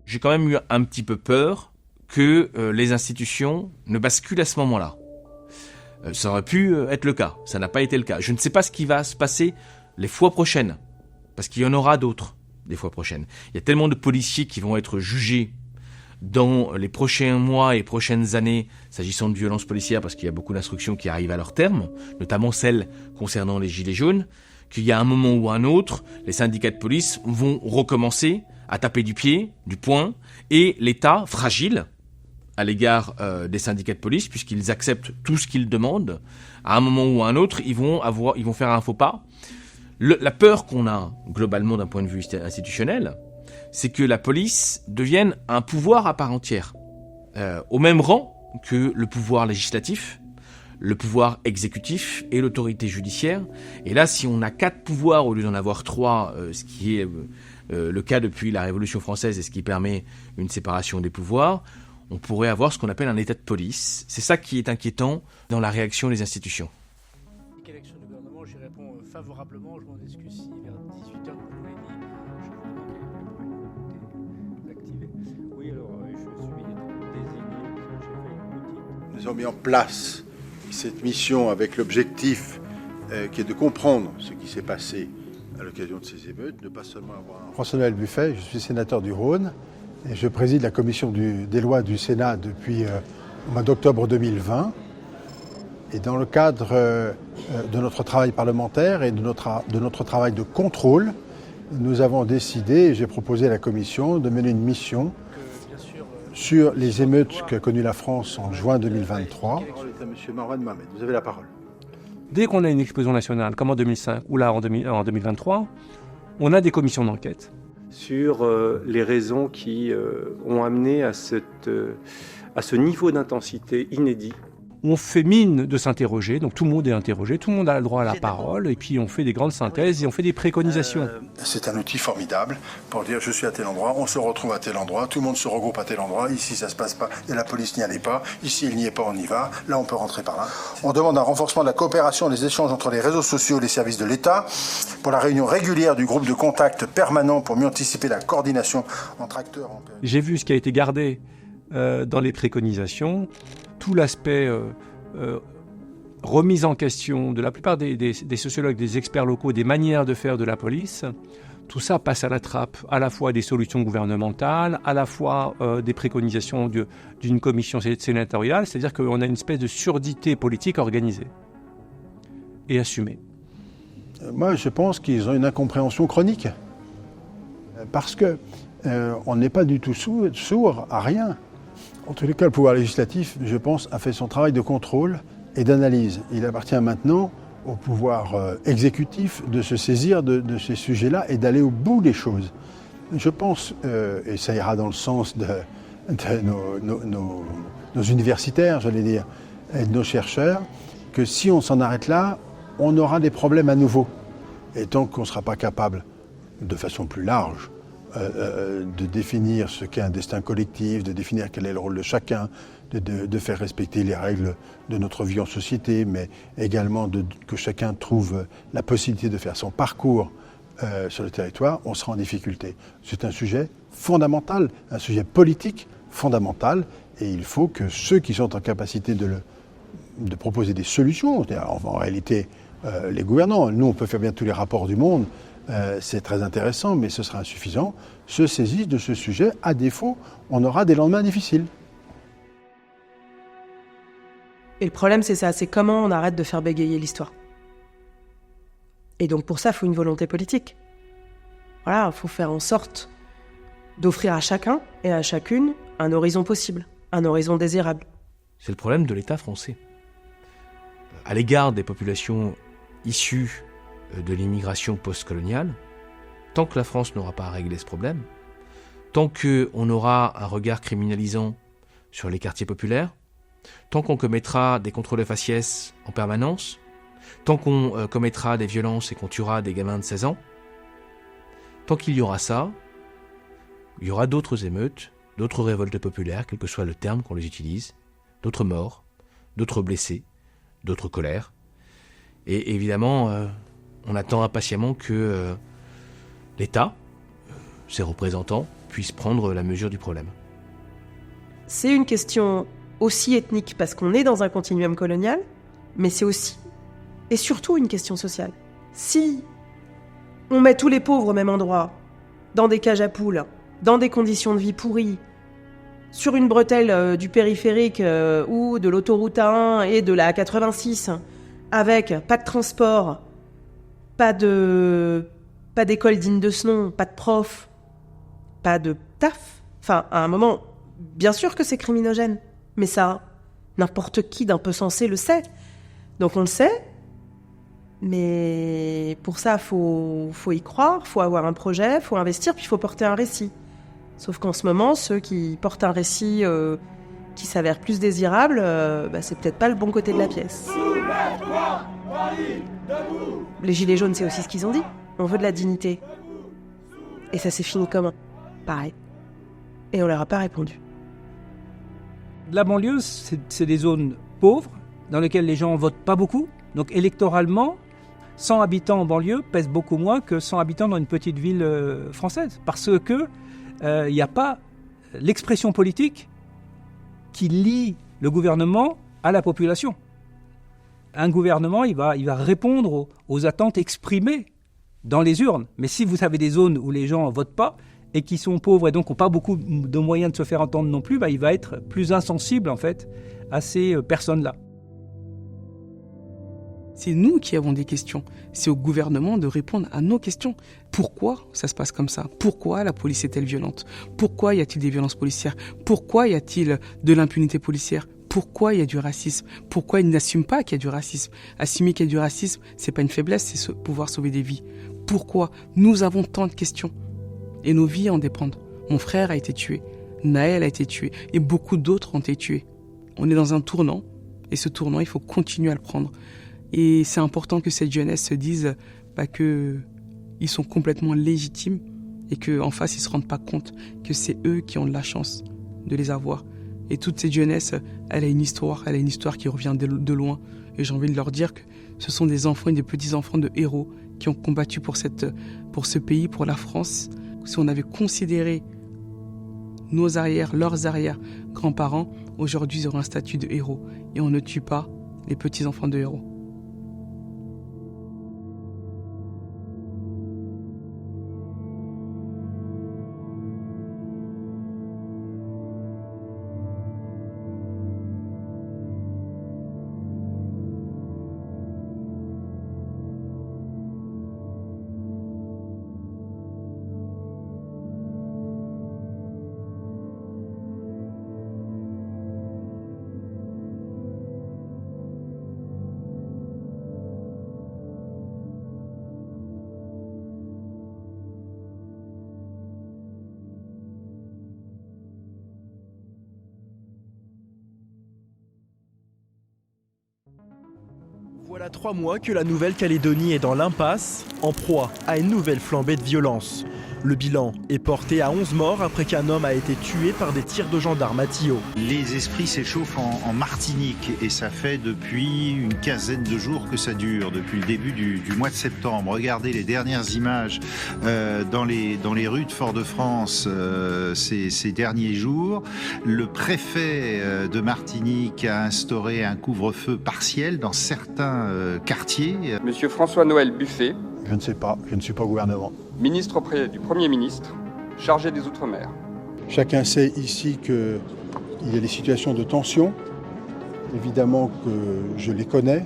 J'ai quand même eu un petit peu peur que les institutions ne basculent à ce moment-là. Ça aurait pu être le cas, ça n'a pas été le cas. Je ne sais pas ce qui va se passer les fois prochaines, parce qu'il y en aura d'autres des fois prochaines. Il y a tellement de policiers qui vont être jugés dans les prochains mois et prochaines années, s'agissant de violences policières, parce qu'il y a beaucoup d'instructions qui arrivent à leur terme, notamment celles concernant les gilets jaunes, qu'il y a un moment ou un autre, les syndicats de police vont recommencer à taper du pied, du poing, et l'État, fragile à l'égard des syndicats de police, puisqu'ils acceptent tout ce qu'ils demandent, à un moment ou à un autre, ils vont faire un faux pas. La peur qu'on a, globalement, d'un point de vue institutionnel, c'est que la police devienne un pouvoir à part entière, au même rang que le pouvoir législatif, le pouvoir exécutif et l'autorité judiciaire. Et là, si on a 4 pouvoirs au lieu d'en avoir 3, ce qui est le cas depuis la Révolution française et ce qui permet une séparation des pouvoirs, on pourrait avoir ce qu'on appelle un état de police. C'est ça qui est inquiétant dans la réaction des institutions. Quelle action du gouvernement, j'y réponds favorablement, je m'en excuse si vers 18h, vous l'avez dit, Nous avons mis en place cette mission avec l'objectif qui est de comprendre ce qui s'est passé à l'occasion de ces émeutes, ne pas seulement avoir... François-Noël Buffet, je suis sénateur du Rhône et je préside la commission des lois du Sénat depuis le mois d'octobre 2020. Et dans le cadre de notre travail parlementaire et de notre travail de contrôle, nous avons décidé, et j'ai proposé à la commission, de mener une mission sur les émeutes qu'a connues la France en juin 2023. La parole est à M. Marwan Mohamed. Vous avez la parole. Dès qu'on a une explosion nationale, comme en 2005 ou là en 2023, on a des commissions d'enquête sur les raisons qui ont amené à ce niveau d'intensité inédit. On fait mine de s'interroger, donc tout le monde est interrogé, tout le monde a le droit à la parole, et puis on fait des grandes synthèses et on fait des préconisations. C'est un outil formidable pour dire je suis à tel endroit, on se retrouve à tel endroit, tout le monde se regroupe à tel endroit, ici ça se passe pas, et la police n'y allait pas, ici il n'y est pas, on y va, là on peut rentrer par là. On demande un renforcement de la coopération et des échanges entre les réseaux sociaux et les services de l'État, pour la réunion régulière du groupe de contact permanent pour mieux anticiper la coordination entre acteurs. J'ai vu ce qui a été gardé dans les préconisations, tout l'aspect remise en question de la plupart des sociologues, des experts locaux, des manières de faire de la police. Tout ça passe à la trappe, à la fois des solutions gouvernementales, à la fois des préconisations d'une commission sénatoriale, c'est-à-dire qu'on a une espèce de surdité politique organisée et assumée. Moi, je pense qu'ils ont une incompréhension chronique, parce que on n'est pas du tout sourd à rien. En tous les cas, le pouvoir législatif, je pense, a fait son travail de contrôle et d'analyse. Il appartient maintenant au pouvoir exécutif de se saisir de ces sujets-là et d'aller au bout des choses. Je pense, et ça ira dans le sens de nos universitaires, j'allais dire, et de nos chercheurs, que si on s'en arrête là, on aura des problèmes à nouveau. Et tant qu'on ne sera pas capable, de façon plus large, de définir ce qu'est un destin collectif, de définir quel est le rôle de chacun, de faire respecter les règles de notre vie en société, mais également que chacun trouve la possibilité de faire son parcours sur le territoire, on sera en difficulté. C'est un sujet fondamental, un sujet politique fondamental, et il faut que ceux qui sont en capacité de proposer des solutions, en réalité les gouvernants, nous on peut faire bien tous les rapports du monde, c'est très intéressant, mais ce sera insuffisant, se saisissent de ce sujet. À défaut, on aura des lendemains difficiles. Et le problème, c'est ça, c'est comment on arrête de faire bégayer l'histoire. Et donc pour ça, il faut une volonté politique. Voilà, il faut faire en sorte d'offrir à chacun et à chacune un horizon possible, un horizon désirable. C'est le problème de l'État français. À l'égard des populations issues de l'immigration post-coloniale, tant que la France n'aura pas réglé ce problème, tant qu'on aura un regard criminalisant sur les quartiers populaires, tant qu'on commettra des contrôles faciès en permanence, tant qu'on commettra des violences et qu'on tuera des gamins de 16 ans, tant qu'il y aura ça, il y aura d'autres émeutes, d'autres révoltes populaires, quel que soit le terme qu'on les utilise, d'autres morts, d'autres blessés, d'autres colères. Et évidemment, on attend impatiemment que l'État, ses représentants, puissent prendre la mesure du problème. C'est une question aussi ethnique parce qu'on est dans un continuum colonial, mais c'est aussi et surtout une question sociale. Si on met tous les pauvres au même endroit, dans des cages à poules, dans des conditions de vie pourries, sur une bretelle du périphérique ou de l'autoroute A1 et de la A86, avec pas de transport, pas d'école digne de ce nom, pas de prof, pas de taf. Enfin, à un moment, bien sûr que c'est criminogène, mais ça, n'importe qui d'un peu sensé le sait. Donc on le sait, mais pour ça, faut y croire, faut avoir un projet, faut investir, puis il faut porter un récit. Sauf qu'en ce moment, ceux qui portent un récit qui s'avère plus désirable, c'est peut-être pas le bon côté de la pièce. Les gilets jaunes, c'est aussi ce qu'ils ont dit. On veut de la dignité. Et ça s'est fini comment ? Pareil. Et on leur a pas répondu. La banlieue, c'est des zones pauvres, dans lesquelles les gens votent pas beaucoup. Donc électoralement, 100 habitants en banlieue pèsent beaucoup moins que 100 habitants dans une petite ville française. Parce que il n'y a pas l'expression politique qui lie le gouvernement à la population. Un gouvernement, il va répondre aux attentes exprimées dans les urnes. Mais si vous avez des zones où les gens ne votent pas et qui sont pauvres et donc n'ont pas beaucoup de moyens de se faire entendre non plus, il va être plus insensible en fait à ces personnes-là. C'est nous qui avons des questions. C'est au gouvernement de répondre à nos questions. Pourquoi ça se passe comme ça ? Pourquoi la police est-elle violente ? Pourquoi y a-t-il des violences policières ? Pourquoi y a-t-il de l'impunité policière ? pourquoi il y a du racisme, pourquoi ils n'assument pas qu'il y a du racisme. Assumer qu'il y a du racisme, c'est pas une faiblesse, c'est pouvoir sauver des vies. Pourquoi nous avons tant de questions et nos vies en dépendent. Mon frère a été tué, Naël a été tué et beaucoup d'autres ont été tués. On est dans un tournant et ce tournant, il faut continuer à le prendre. Et c'est important que cette jeunesse se dise que ils sont complètement légitimes et qu'en face, ils ne se rendent pas compte que c'est eux qui ont de la chance de les avoir. Et toute cette jeunesse, elle a une histoire qui revient de loin. Et j'ai envie de leur dire que ce sont des enfants et des petits-enfants de héros qui ont combattu pour ce pays, pour la France. Si on avait considéré leurs arrière-grands-parents, aujourd'hui, ils auraient un statut de héros. Et on ne tue pas les petits-enfants de héros. Voilà 3 mois que la Nouvelle-Calédonie est dans l'impasse, en proie à une nouvelle flambée de violence. Le bilan est porté à 11 morts après qu'un homme a été tué par des tirs de gendarmes à Tio. Les esprits s'échauffent en Martinique et ça fait depuis une quinzaine de jours que ça dure, depuis le début du mois de septembre. Regardez les dernières images dans les rues de Fort-de-France ces derniers jours. Le préfet de Martinique a instauré un couvre-feu partiel dans certains quartiers. Monsieur François-Noël Buffet. Je ne sais pas, je ne suis pas au gouvernement. Ministre auprès du Premier ministre, chargé des Outre-mer. Chacun sait ici qu'il y a des situations de tension. Évidemment que je les connais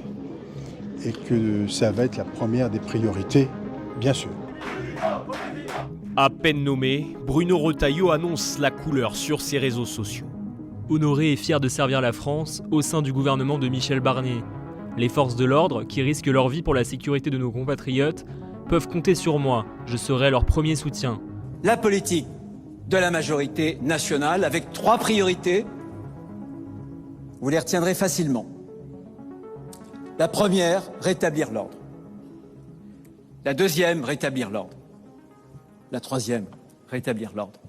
et que ça va être la première des priorités, bien sûr. À peine nommé, Bruno Retailleau annonce la couleur sur ses réseaux sociaux. Honoré et fier de servir la France au sein du gouvernement de Michel Barnier. Les forces de l'ordre, qui risquent leur vie pour la sécurité de nos compatriotes, peuvent compter sur moi. Je serai leur premier soutien. La politique de la majorité nationale, avec 3 priorités, vous les retiendrez facilement. La première, rétablir l'ordre. La deuxième, rétablir l'ordre. La troisième, rétablir l'ordre.